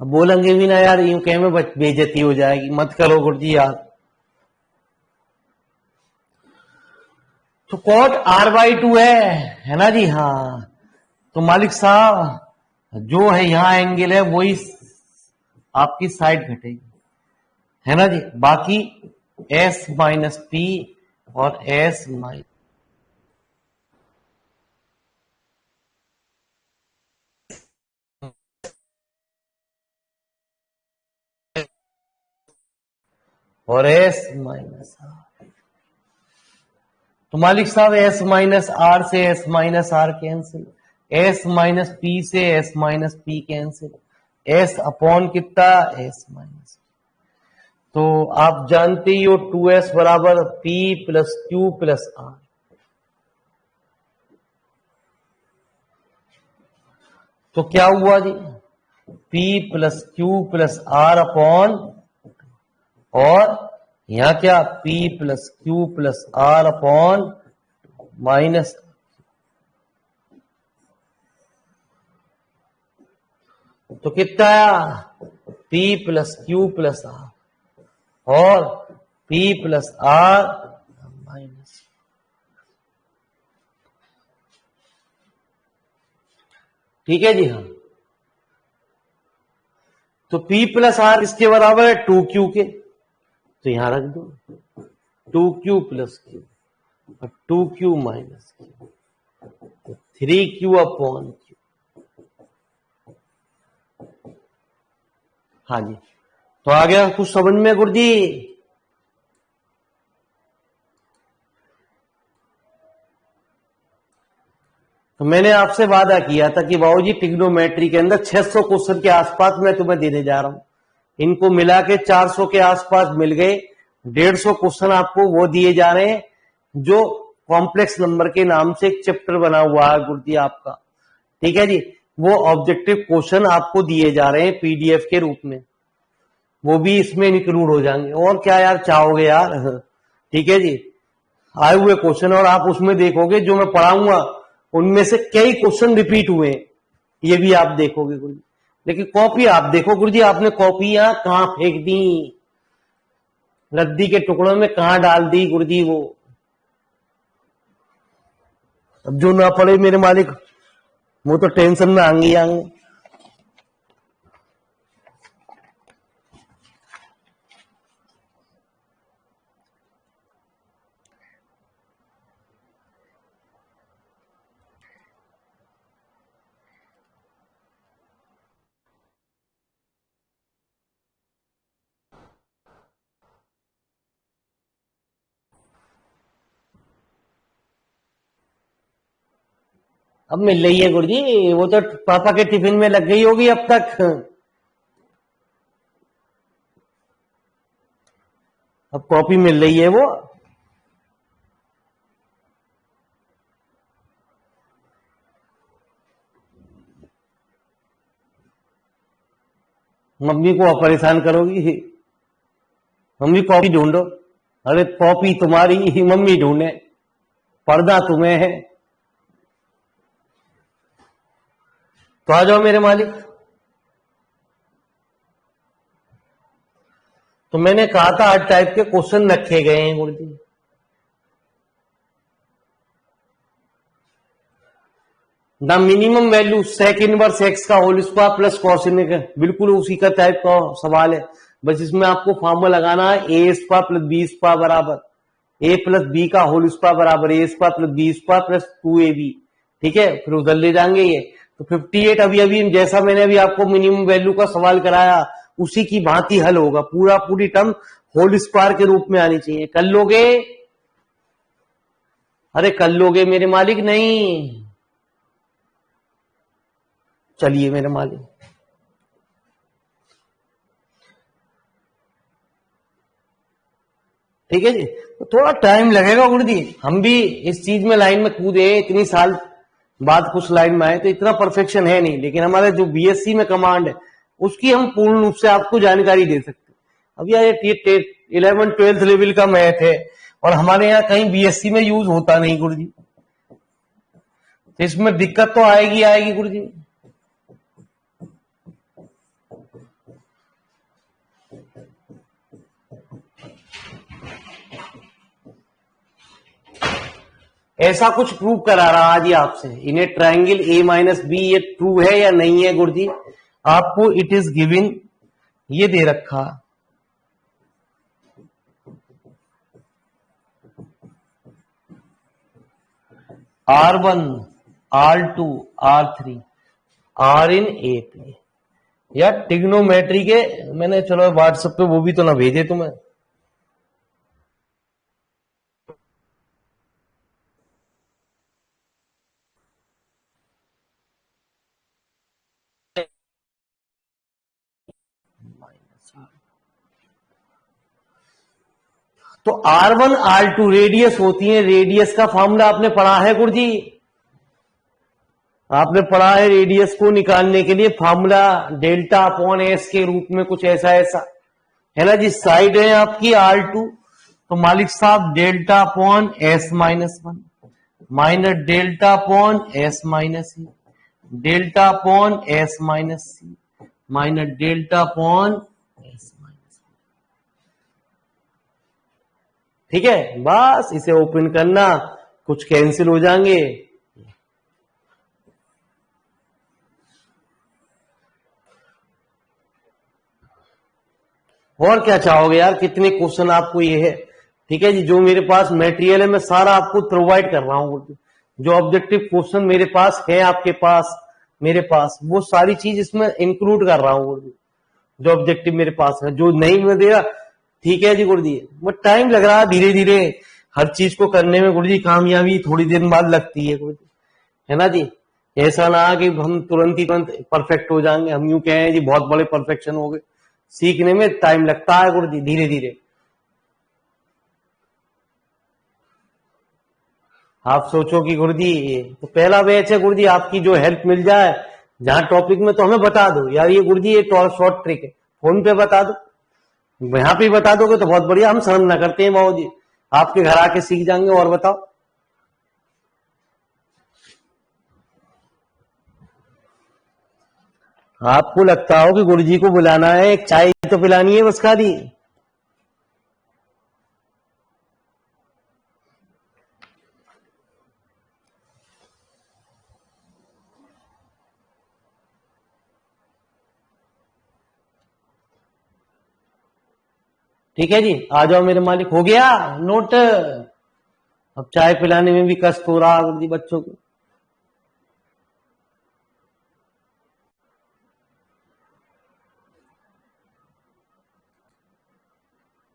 अब बोलेंगे भी ना यार, यूं कह में बेइज्जती हो जाएगी, मत करो गुरु जी यार। तो कॉट R बाई 2 है ना जी। हाँ, तो मालिक साहब जो है यहां एंगल है वही आपकी साइड घटेगी, है ना जी। बाकी S माइनस पी और S माइनस, और S माइनस आर। तो मालिक साहब S माइनस आर से S minus R cancel, S minus P से S minus P cancel, S upon कितना, S माइनस। तो आप जानते ही हो 2S बराबर P plus Q plus R. तो क्या हुआ जी, P plus Q plus R upon, और यहां क्या, P plus Q plus R upon minus. तो कितना आया, P plus Q plus R और P प्लस आर माइनस। ठीक है जी। हाँ, तो P प्लस आर इसके बराबर है 2Q के, तो यहां रख दो 2Q प्लस क्यू और 2Q माइनस क्यू, तो 3Q अपॉन क्यू। हाँ जी, तो आ गया कुछ समझ में गुरु जी? तो मैंने आपसे वादा किया था कि बाबूजी ट्रिग्नोमेट्री के अंदर 600 क्वेश्चन के आसपास मैं तुम्हें देने जा रहा हूं। इनको मिला के 400 के आसपास मिल गए। 150 क्वेश्चन आपको वो दिए जा रहे हैं जो कॉम्प्लेक्स नंबर के नाम से एक चैप्टर बना हुआ है गुरुजी आपका। ठीक है जी, वो ऑब्जेक्टिव क्वेश्चन आपको दिए जा रहे हैं पीडीएफ के रूप में, वो भी इसमें इंक्लूड हो जाएंगे। और क्या यार चाहोगे यार। ठीक है जी, आए हुए क्वेश्चन, और आप उसमें देखोगे जो मैं पढ़ाऊंगा उनमें से कई क्वेश्चन रिपीट हुए हैं, ये भी आप देखोगे गुरुजी। लेकिन कॉपी आप देखो गुरुजी, आपने कॉपियां कहां फेंक दी, रद्दी के टुकड़ों में कहां डाल दी गुरुजी वो। अब जो ना पढ़े मेरे मालिक वो तो टेंशन में आएंगे आएंगे। अब मिल रही है गुरुजी, वो तो पापा के टिफिन में लग गई होगी अब तक। अब कॉपी मिल रही है वो। मम्मी को परेशान करोगी, मम्मी कॉपी ढूंढो। अरे कॉपी तुम्हारी ही मम्मी ढूंढे, पर्दा तुम्हें है। तो आ जाओ मेरे मालिक। तो मैंने कहा था 8 टाइप के क्वेश्चन रखे गए हैं गुरुजी। The minimum value sec inverse x का whole square plus cos inverse, बिल्कुल उसी का टाइप का सवाल है। बस इसमें आपको फॉर्मूला लगाना है, A square plus B square बराबर ए प्लस बी का होल स्क्वायर बराबर A square plus B square plus 2ab। ठीक है, फिर उधर ले जाएंगे ये। तो 58 अभी अभी जैसा मैंने अभी आपको मिनिमम वैल्यू का सवाल कराया उसी की भांति हल होगा। पूरी टर्म होल स्क्वायर के रूप में आनी चाहिए। कर लोगे? अरे कर लोगे मेरे मालिक? नहीं, चलिए मेरे मालिक। ठीक है जी, तो थोड़ा टाइम लगेगा गुरुजी, हम भी इस चीज में लाइन में कूदे, इतनी साल बाद कुछ लाइन में आए, तो इतना परफेक्शन है नहीं। लेकिन हमारे जो बीएससी में कमांड है उसकी हम पूर्ण रूप से आपको जानकारी दे सकते हैं। अब यार 11 12 लेवल का मैथ है और हमारे यहाँ कहीं बीएससी में यूज होता नहीं गुरुजी, तो इसमें दिक्कत तो आएगी आएगी गुरुजी। ऐसा कुछ प्रूव करा रहा आज ही आपसे, in a triangle A minus B, ये ट्रू है या नहीं है गुरुजी? आपको इट इज गिवन, ये दे रखा R1 R2 R3 R इन ए पे। यार ट्रिग्नोमेट्री के मैंने, चलो व्हाट्सएप पे वो भी तो ना भेजे तुम्हें। तो R1 R2 रेडियस होती है, रेडियस का फॉर्मूला आपने पढ़ा है गुरुजी? आपने पढ़ा है रेडियस को निकालने के लिए फॉर्मूला डेल्टा अपॉन एस के रूप में कुछ ऐसा ऐसा है ना जी। साइड है आपकी R2, तो मालिक साहब delta upon S minus 1 minus delta upon S minus C, delta upon S minus C minus delta upon S minus. ठीक है, बस इसे ओपन करना, कुछ कैंसिल हो जाएंगे। और क्या चाहोगे यार, कितने क्वेश्चन आपको ये है। ठीक है जी, जो मेरे पास मटेरियल है मैं सारा आपको प्रोवाइड कर रहा हूं। जो ऑब्जेक्टिव क्वेश्चन मेरे पास है, आपके पास, मेरे पास, वो सारी चीज इसमें इंक्लूड कर रहा हूं। जो ऑब्जेक्टिव मेरे पास है, जो नहीं मैं दे रहा, ठीक है जी गुरुजी, वो टाइम लग रहा है। धीरे धीरे हर चीज को करने में गुरुजी कामयाबी थोड़ी देर बाद लगती है गुरुजी। है ना जी। ऐसा ना कि हम तुरंत ही तुरंत परफेक्ट हो जाएंगे, हम यूं कहें जी बहुत बड़े परफेक्शन हो गए। सीखने में टाइम लगता है गुरु जी, धीरे धीरे। आप सोचो कि गुरु जी तो पहला बैच है गुरु जी, आपकी जो हेल्प मिल जाए जहां टॉपिक में, तो हमें बता दो यार ये गुरु जी ये शॉर्ट ट्रिक है, फोन पे बता दो। यहाँ पे बता दोगे तो बहुत बढ़िया, हम शर्म ना करते हैं बाबू जी, आपके घर आके सीख जाएंगे। और बताओ। आपको लगता हो कि गुरुजी को बुलाना है, एक चाय तो पिलानी है बस खाली। ठीक है जी, आ जाओ मेरे मालिक, हो गया नोट। अब चाय पिलाने में भी कष्ट हो रहा गुरुजी बच्चों को।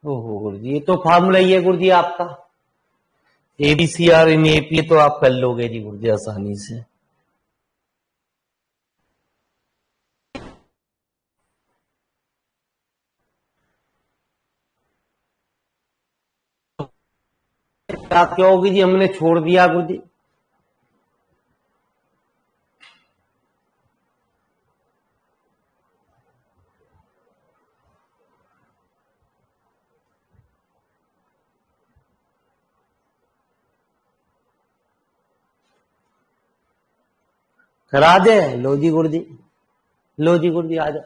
ओहो गुरुजी, ये तो फार्मूला ही है गुरुजी आपका, ABCR इन AP, तो आप कर लोगे जी गुरुजी आसानी से। आप क्या होगी जी, हमने छोड़ दिया गुरुजी। करा दे, लो जी गुरुजी, लो जी गुरुजी आ जाओ।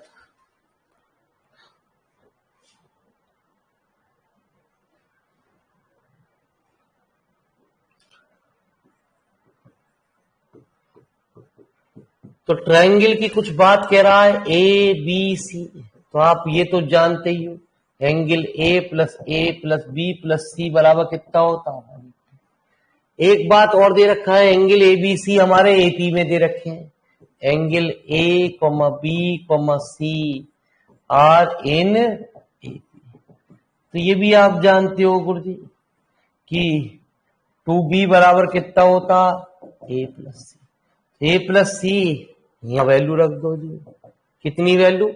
तो ट्रायंगल की कुछ बात कह रहा है, ABC, तो आप ये तो जानते ही हो, एंगल A+A+B+C बराबर कितना होता है। एक बात और दे रखा है, एंगल ABC हमारे AP में दे रखे हैं, angle A, B, C are in AP। तो ये भी आप जानते हो गुरुजी कि 2B बराबर कितना होता, A+C यहाँ वैल्यू रख दो जी, कितनी वैल्यू,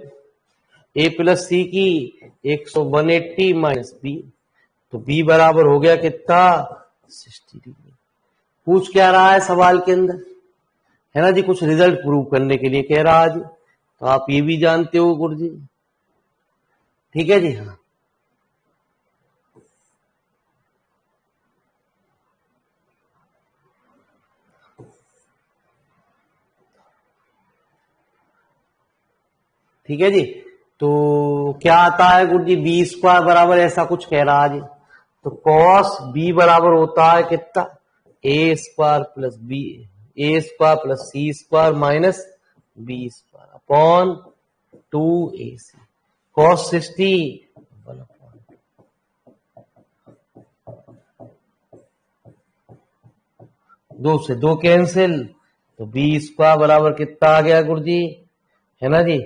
A+C की 180 माइनस B, तो B बराबर हो गया कितना, 60 डिग्री। पूछ क्या रहा है सवाल के अंदर, है ना जी, कुछ रिजल्ट प्रूव करने के लिए कह रहा है जी, तो आप ये भी जानते हो गुरु जी। ठीक है जी, हाँ ठीक है जी। तो क्या आता है गुरु जी, B² बराबर ऐसा कुछ कह रहा है जी, तो कॉस B बराबर होता है कितना, A² plus C² minus B² upon 2AC, cos 60 दो से दो कैंसिल, तो B² बराबर कितना आ गया गुरुजी, है ना जी।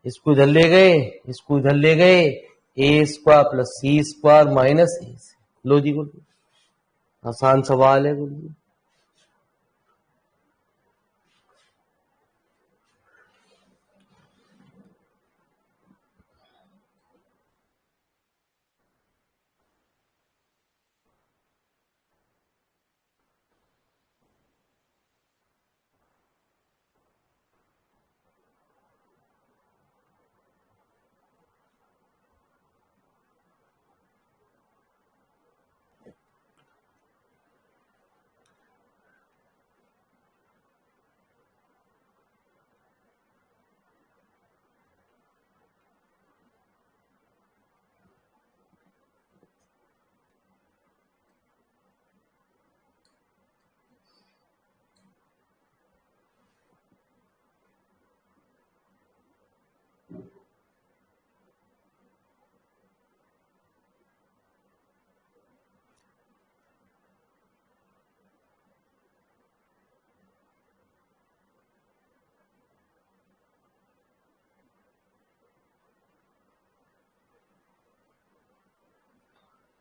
इसको इधर ले गए, इसको इधर ले गए, A² plus C² minus AC। लो जी गुरुजी, आसान सवाल है गुरुजी।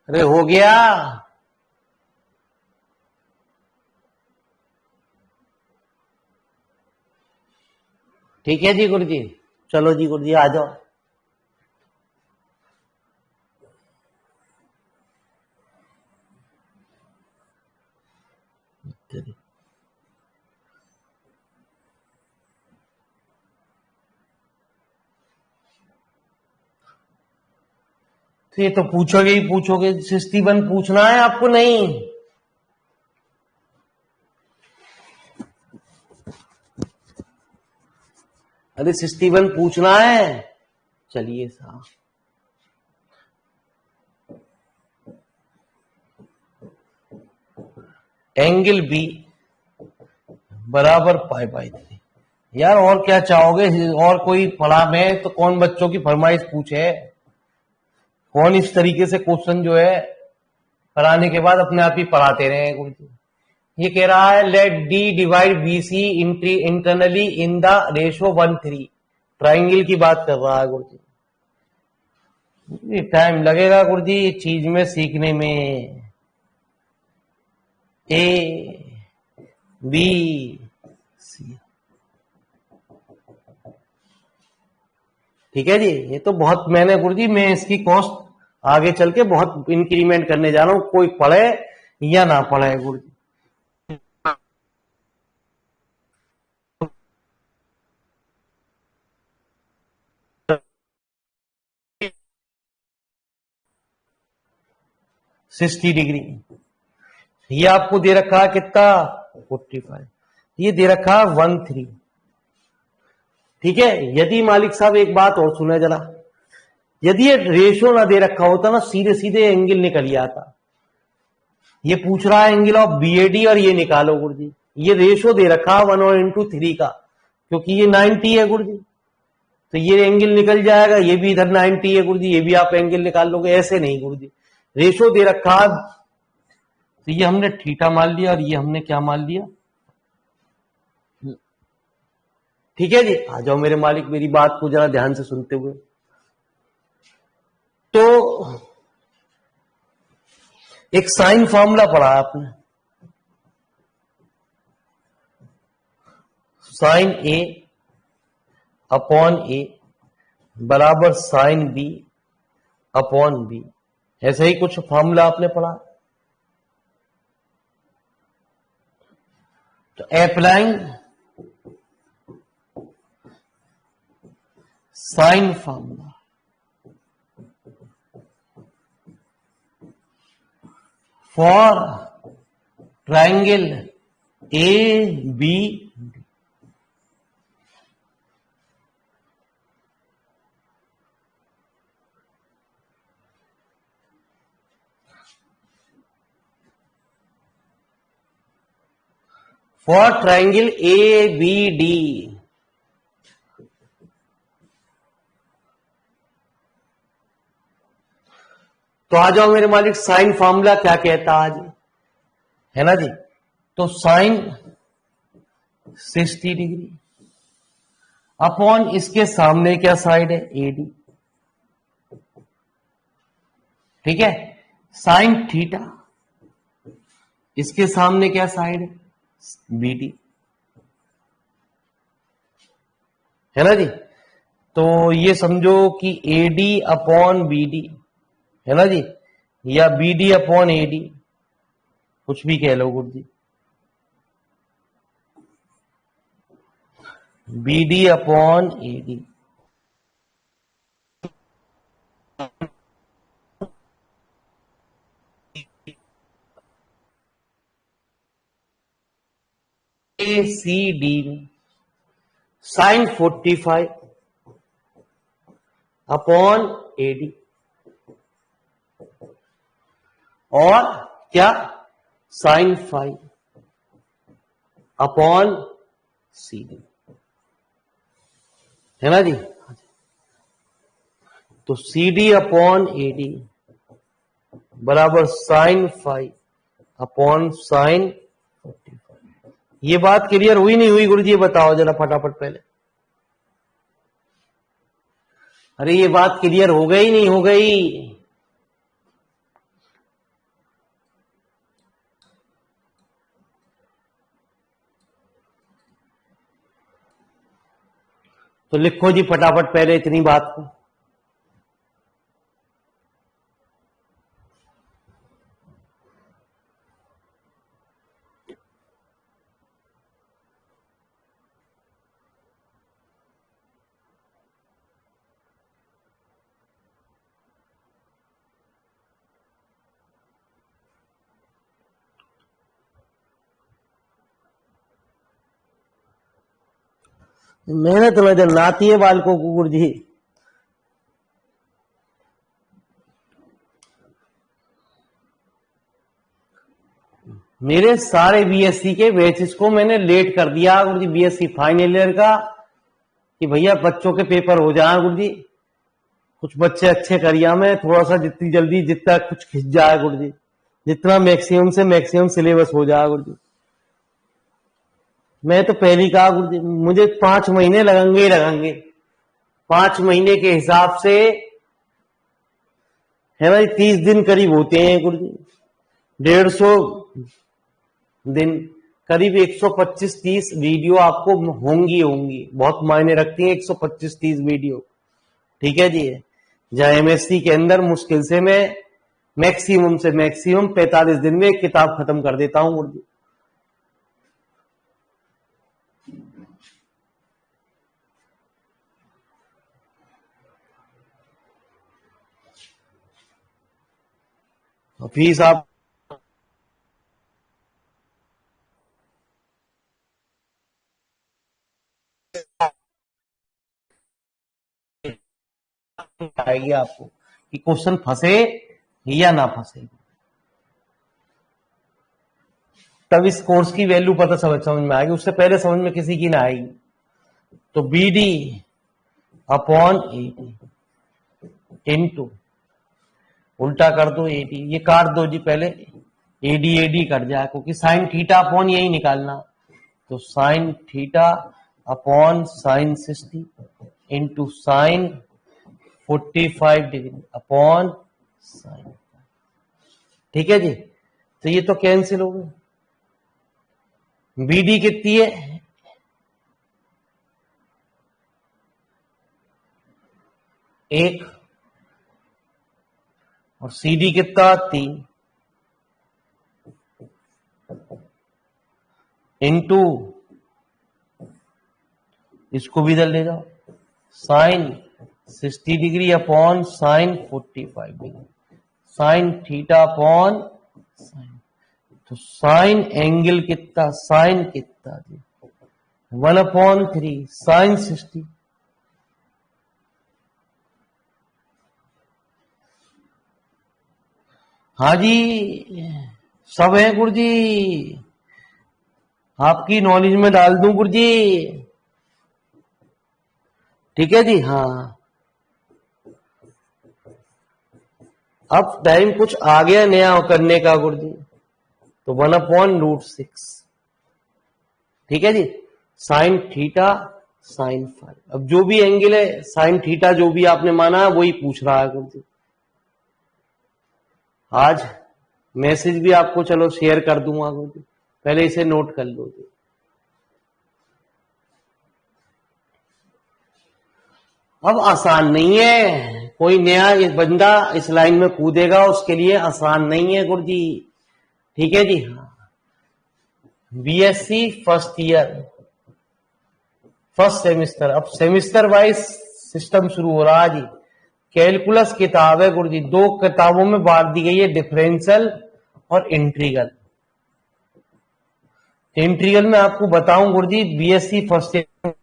अरे हो गया, ठीक है जी गुरु जी। चलो जी गुरु जी आ जाओ। तो ये तो पूछोगे ही पूछोगे, 61 पूछना है आपको? नहीं, अरे 61 पूछना है। चलिए साहब, एंगल बी बराबर पाई बाई 3। यार और क्या चाहोगे? और कोई पढ़ा में तो कौन बच्चों की फरमाइश पूछे? कौन इस तरीके से क्वेश्चन जो है पढ़ाने के बाद अपने आप ही पढ़ाते रहे गुरु जी। ये कह रहा है let D divide B C internally in the ratio 1:3। Triangle की बात कर रहा है गुरु जी। टाइम लगेगा गुरु जी चीज में सीखने में। ए बी सी, ठीक है जी। ये तो बहुत मैंने गुरु जी, मैं इसकी कॉस्ट आगे चल के बहुत इंक्रीमेंट करने जा रहा हूं, कोई पढ़े या ना पढ़े गुरु जी। 60 डिग्री ये आपको दे रखा है कितना? 45। ये दे रखा है 1:3। ठीक है, यदि मालिक साहब एक बात और सुने जरा, यदि ये रेशो ना दे रखा होता ना, सीधे सीधे एंगल निकल जाता। ये पूछ रहा है एंगल ऑफ बीएडी और ये निकालो गुरु जी। ये रेशो दे रखा 1/3 का, क्योंकि ये 90 है गुरु जी, तो ये एंगल निकल जाएगा। ये भी इधर 90 है गुरु जी, ये भी आप एंगल निकाल लोगे। ऐसे नहीं गुरु जी, रेशो दे रखा, तो ये हमने थीटा मान लिया और ये हमने क्या मान लिया। ठीक है जी, आ जाओ मेरे मालिक, मेरी बात को जरा ध्यान से सुनते हुए। तो एक साइन फॉर्मूला पढ़ा आपने, साइन ए अपॉन ए बराबर साइन बी अपॉन बी। ऐसे ही कुछ फॉर्मूला आपने पढ़ा। तो applying sine formula for triangle A B, for triangle A B D. तो आ जाओ मेरे मालिक, साइन फॉर्मूला क्या कहता आज, है ना जी। तो साइन 60 डिग्री अपॉन इसके सामने क्या साइड है? एडी। ठीक है, साइन थीटा इसके सामने क्या साइड है? बीडी, है ना जी। तो ये समझो कि एडी अपॉन बीडी, है ना जी, या बीडी अपॉन एडी, कुछ भी कह लो गुरु जी। बीडी अपॉन एडी, ए सी डी में साइन 45 अपॉन एडी, और क्या? साइन 5 अपॉन सी डी, है ना जी। तो सी डी अपॉन एडी बराबर साइन 5 अपॉन साइन 45। ये बात क्लियर हुई नहीं हुई गुरु जी? बताओ जरा फटाफट पहले। अरे ये बात क्लियर हो गई नहीं हो गई? तो लिखो जी फटाफट पहले इतनी बात को। मेहनत नजर आती है बालकों को गुरुजी। मेरे सारे बीएससी के बैचेस को मैंने लेट कर दिया गुरुजी, बीएससी फाइनल ईयर का, कि भैया बच्चों के पेपर हो जाए गुरुजी, कुछ बच्चे अच्छे करिया में थोड़ा सा जितनी जल्दी जितना कुछ खिंच जाए गुरुजी, जितना मैक्सिमम से मैक्सिमम सिलेबस हो जाए गुरुजी। मैं तो पहली कहा गुरुजी मुझे 5 महीने लगेंगे ही लगेंगे। 5 महीने के हिसाब से है ना 30 दिन करीब होते हैं गुरुजी, 150 दिन करीब 125-30 वीडियो आपको होंगी, बहुत मायने रखती हैं 125-30 वीडियो। ठीक है जी। जहां एमएससी के अंदर मुश्किल से मैं मैक्सिमम से मैक्सिमम 45 दिन में एक किताब खत्म कर देता हूं गुरुजी। फीस आप आएगी आपको कि क्वेश्चन फंसे या ना फंसे, तब इस कोर्स की वैल्यू पता समझ में आएगी, उससे पहले समझ में किसी की ना आएगी। तो BD अपॉन 80 इंटू उल्टा कर दो 80, ये काट दो जी पहले, AD कट जाए क्योंकि साइन थीटा अपॉन यही निकालना। तो sign theta upon sign 60 into sine 45 degree upon sign. ठीक है जी। तो ये तो कैंसिल हो गए। BD कितनी है 1 और CD कितना 3 इंटू इसको भी इधर ले जाओ sine 60 degree upon sine 45 degree, sine theta upon sine. तो साइन एंगल कितना, साइन कितना जी 1/3 साइन 60। हाँ जी सब है गुरुजी, आपकी नॉलेज में डाल दूं गुरुजी। ठीक है जी। हाँ अब टाइम कुछ आ गया नया करने का गुरुजी, तो 1/√6। ठीक है जी। साइन थीटा साइन 5, अब जो भी एंगल है साइन थीटा जो भी आपने माना है वही पूछ रहा है गुरुजी। आज मैसेज भी आपको चलो शेयर कर दूंगा गुरुजी, पहले इसे नोट कर लो जी। अब आसान नहीं है, कोई नया बंदा इस लाइन में कूदेगा उसके लिए आसान नहीं है गुरुजी। ठीक है जी। हाँ BSc first year first semester, अब सेमिस्टर वाइज सिस्टम शुरू हो रहा है जी। कैलकुलस किताब है गुरुजी, 2 किताबों में बांट दी गई है, डिफरेंशियल और इंटीग्रल। इंटीग्रल में आपको बताऊं गुरुजी BSc first year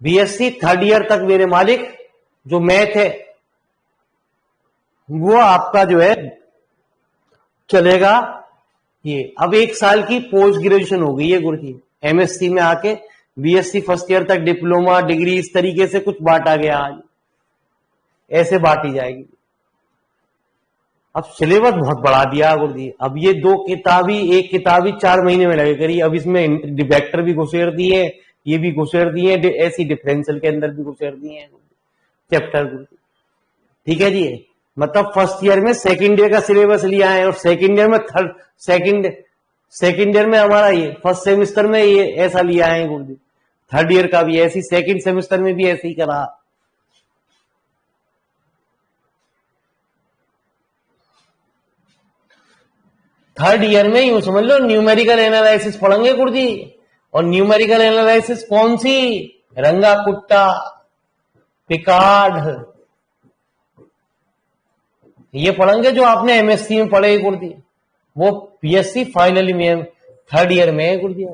BSc third year तक मेरे मालिक जो मैथ है वो आपका जो है चलेगा। ये अब 1 साल की पोस्ट ग्रेजुएशन हो गई है गुरुजी, एमएससी में आके बीएससी फर्स्ट ईयर तक डिप्लोमा डिग्री इस तरीके से कुछ बांटा गया, आज ऐसे बांटी जाएगी। अब सिलेबस बहुत बढ़ा दिया गुरुजी, अब ये 2 किताबी एक किताबी 4 महीने में लगे करी, अब इसमें वेक्टर भी घुसेड़ दिए, ये भी घुसेड़ दिए, ऐसी डिफरेंशियल के अंदर भी घुसेड़ दिए चैप्टर गुरुजी। ठीक है जी। मतलब फर्स्ट ईयर में सेकंड ईयर का सिलेबस लिया है और सेकंड ईयर में सेकंड ईयर में हमारा ये फर्स्ट सेमेस्टर में ये ऐसा लिया है गुरु जी। थर्ड ईयर का भी ऐसी, सेकंड सेमेस्टर में भी ऐसे ही करा। थर्ड ईयर में यूं समझ लो न्यूमेरिकल एनालिसिस पढ़ेंगे गुरु जी। और न्यूमेरिकल एनालिसिस कौन सी? रंगा कुट्टा, पिकार्ड, ये पढ़ेंगे जो आपने एमएससी में पढ़े गुरु जी। वो पीएससी फाइनली में थर्ड ईयर में है गुरु जी।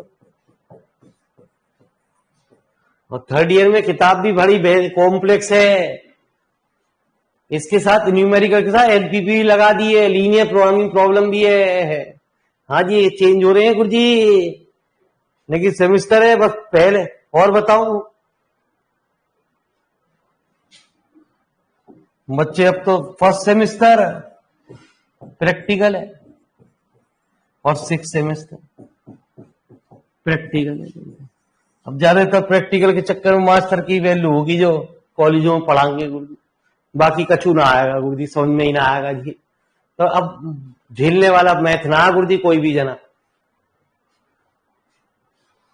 और थर्ड ईयर में किताब भी बड़ी कॉम्प्लेक्स है। इसके साथ न्यूमेरिकल के साथ एलपीपी लगा दिए, लीनियर प्रोग्रामिंग प्रॉब्लम भी है। हाँ जी, चेंज हो रहे हैं गुरु जी, लेकिन सेमेस्टर है बस पहले। और बताऊं बच्चे, अब तो फर्स्ट सेमेस्टर प्रैक्टिकल है और सिक्स सेमेस्टर प्रैक्टिकल है। अब ज्यादातर प्रैक्टिकल के चक्कर में मास्टर की वैल्यू होगी जो कॉलेजों में पढ़ाएंगे गुरु जी। बाकी कछु ना आएगा गुरु जी, समझ में ही ना आएगा जी। तो अब झेलने वाला मैथ ना गुरु जी कोई भी जना।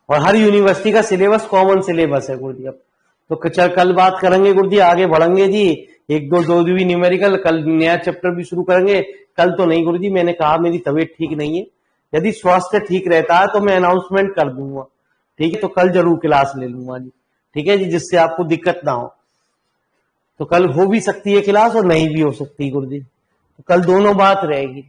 और हर यूनिवर्सिटी का सिलेबस कॉमन सिलेबस है गुरु जी। अब तो कल बात करेंगे गुरु जी, आगे बढ़ेंगे जी। एक दो भी न्यूमेरिकल, कल नया चैप्टर भी शुरू करेंगे। कल तो नहीं गुरु जी, मैंने कहा मेरी तबीयत ठीक नहीं है। यदि स्वास्थ्य ठीक रहता है तो मैं अनाउंसमेंट कर दूंगा, ठीक है। तो कल जरूर क्लास ले लूंगा जी, ठीक है जी, जिससे आपको दिक्कत ना हो। तो कल हो भी सकती है क्लास और नहीं भी हो सकती गुरु जी, तो कल दोनों बात रहेगी।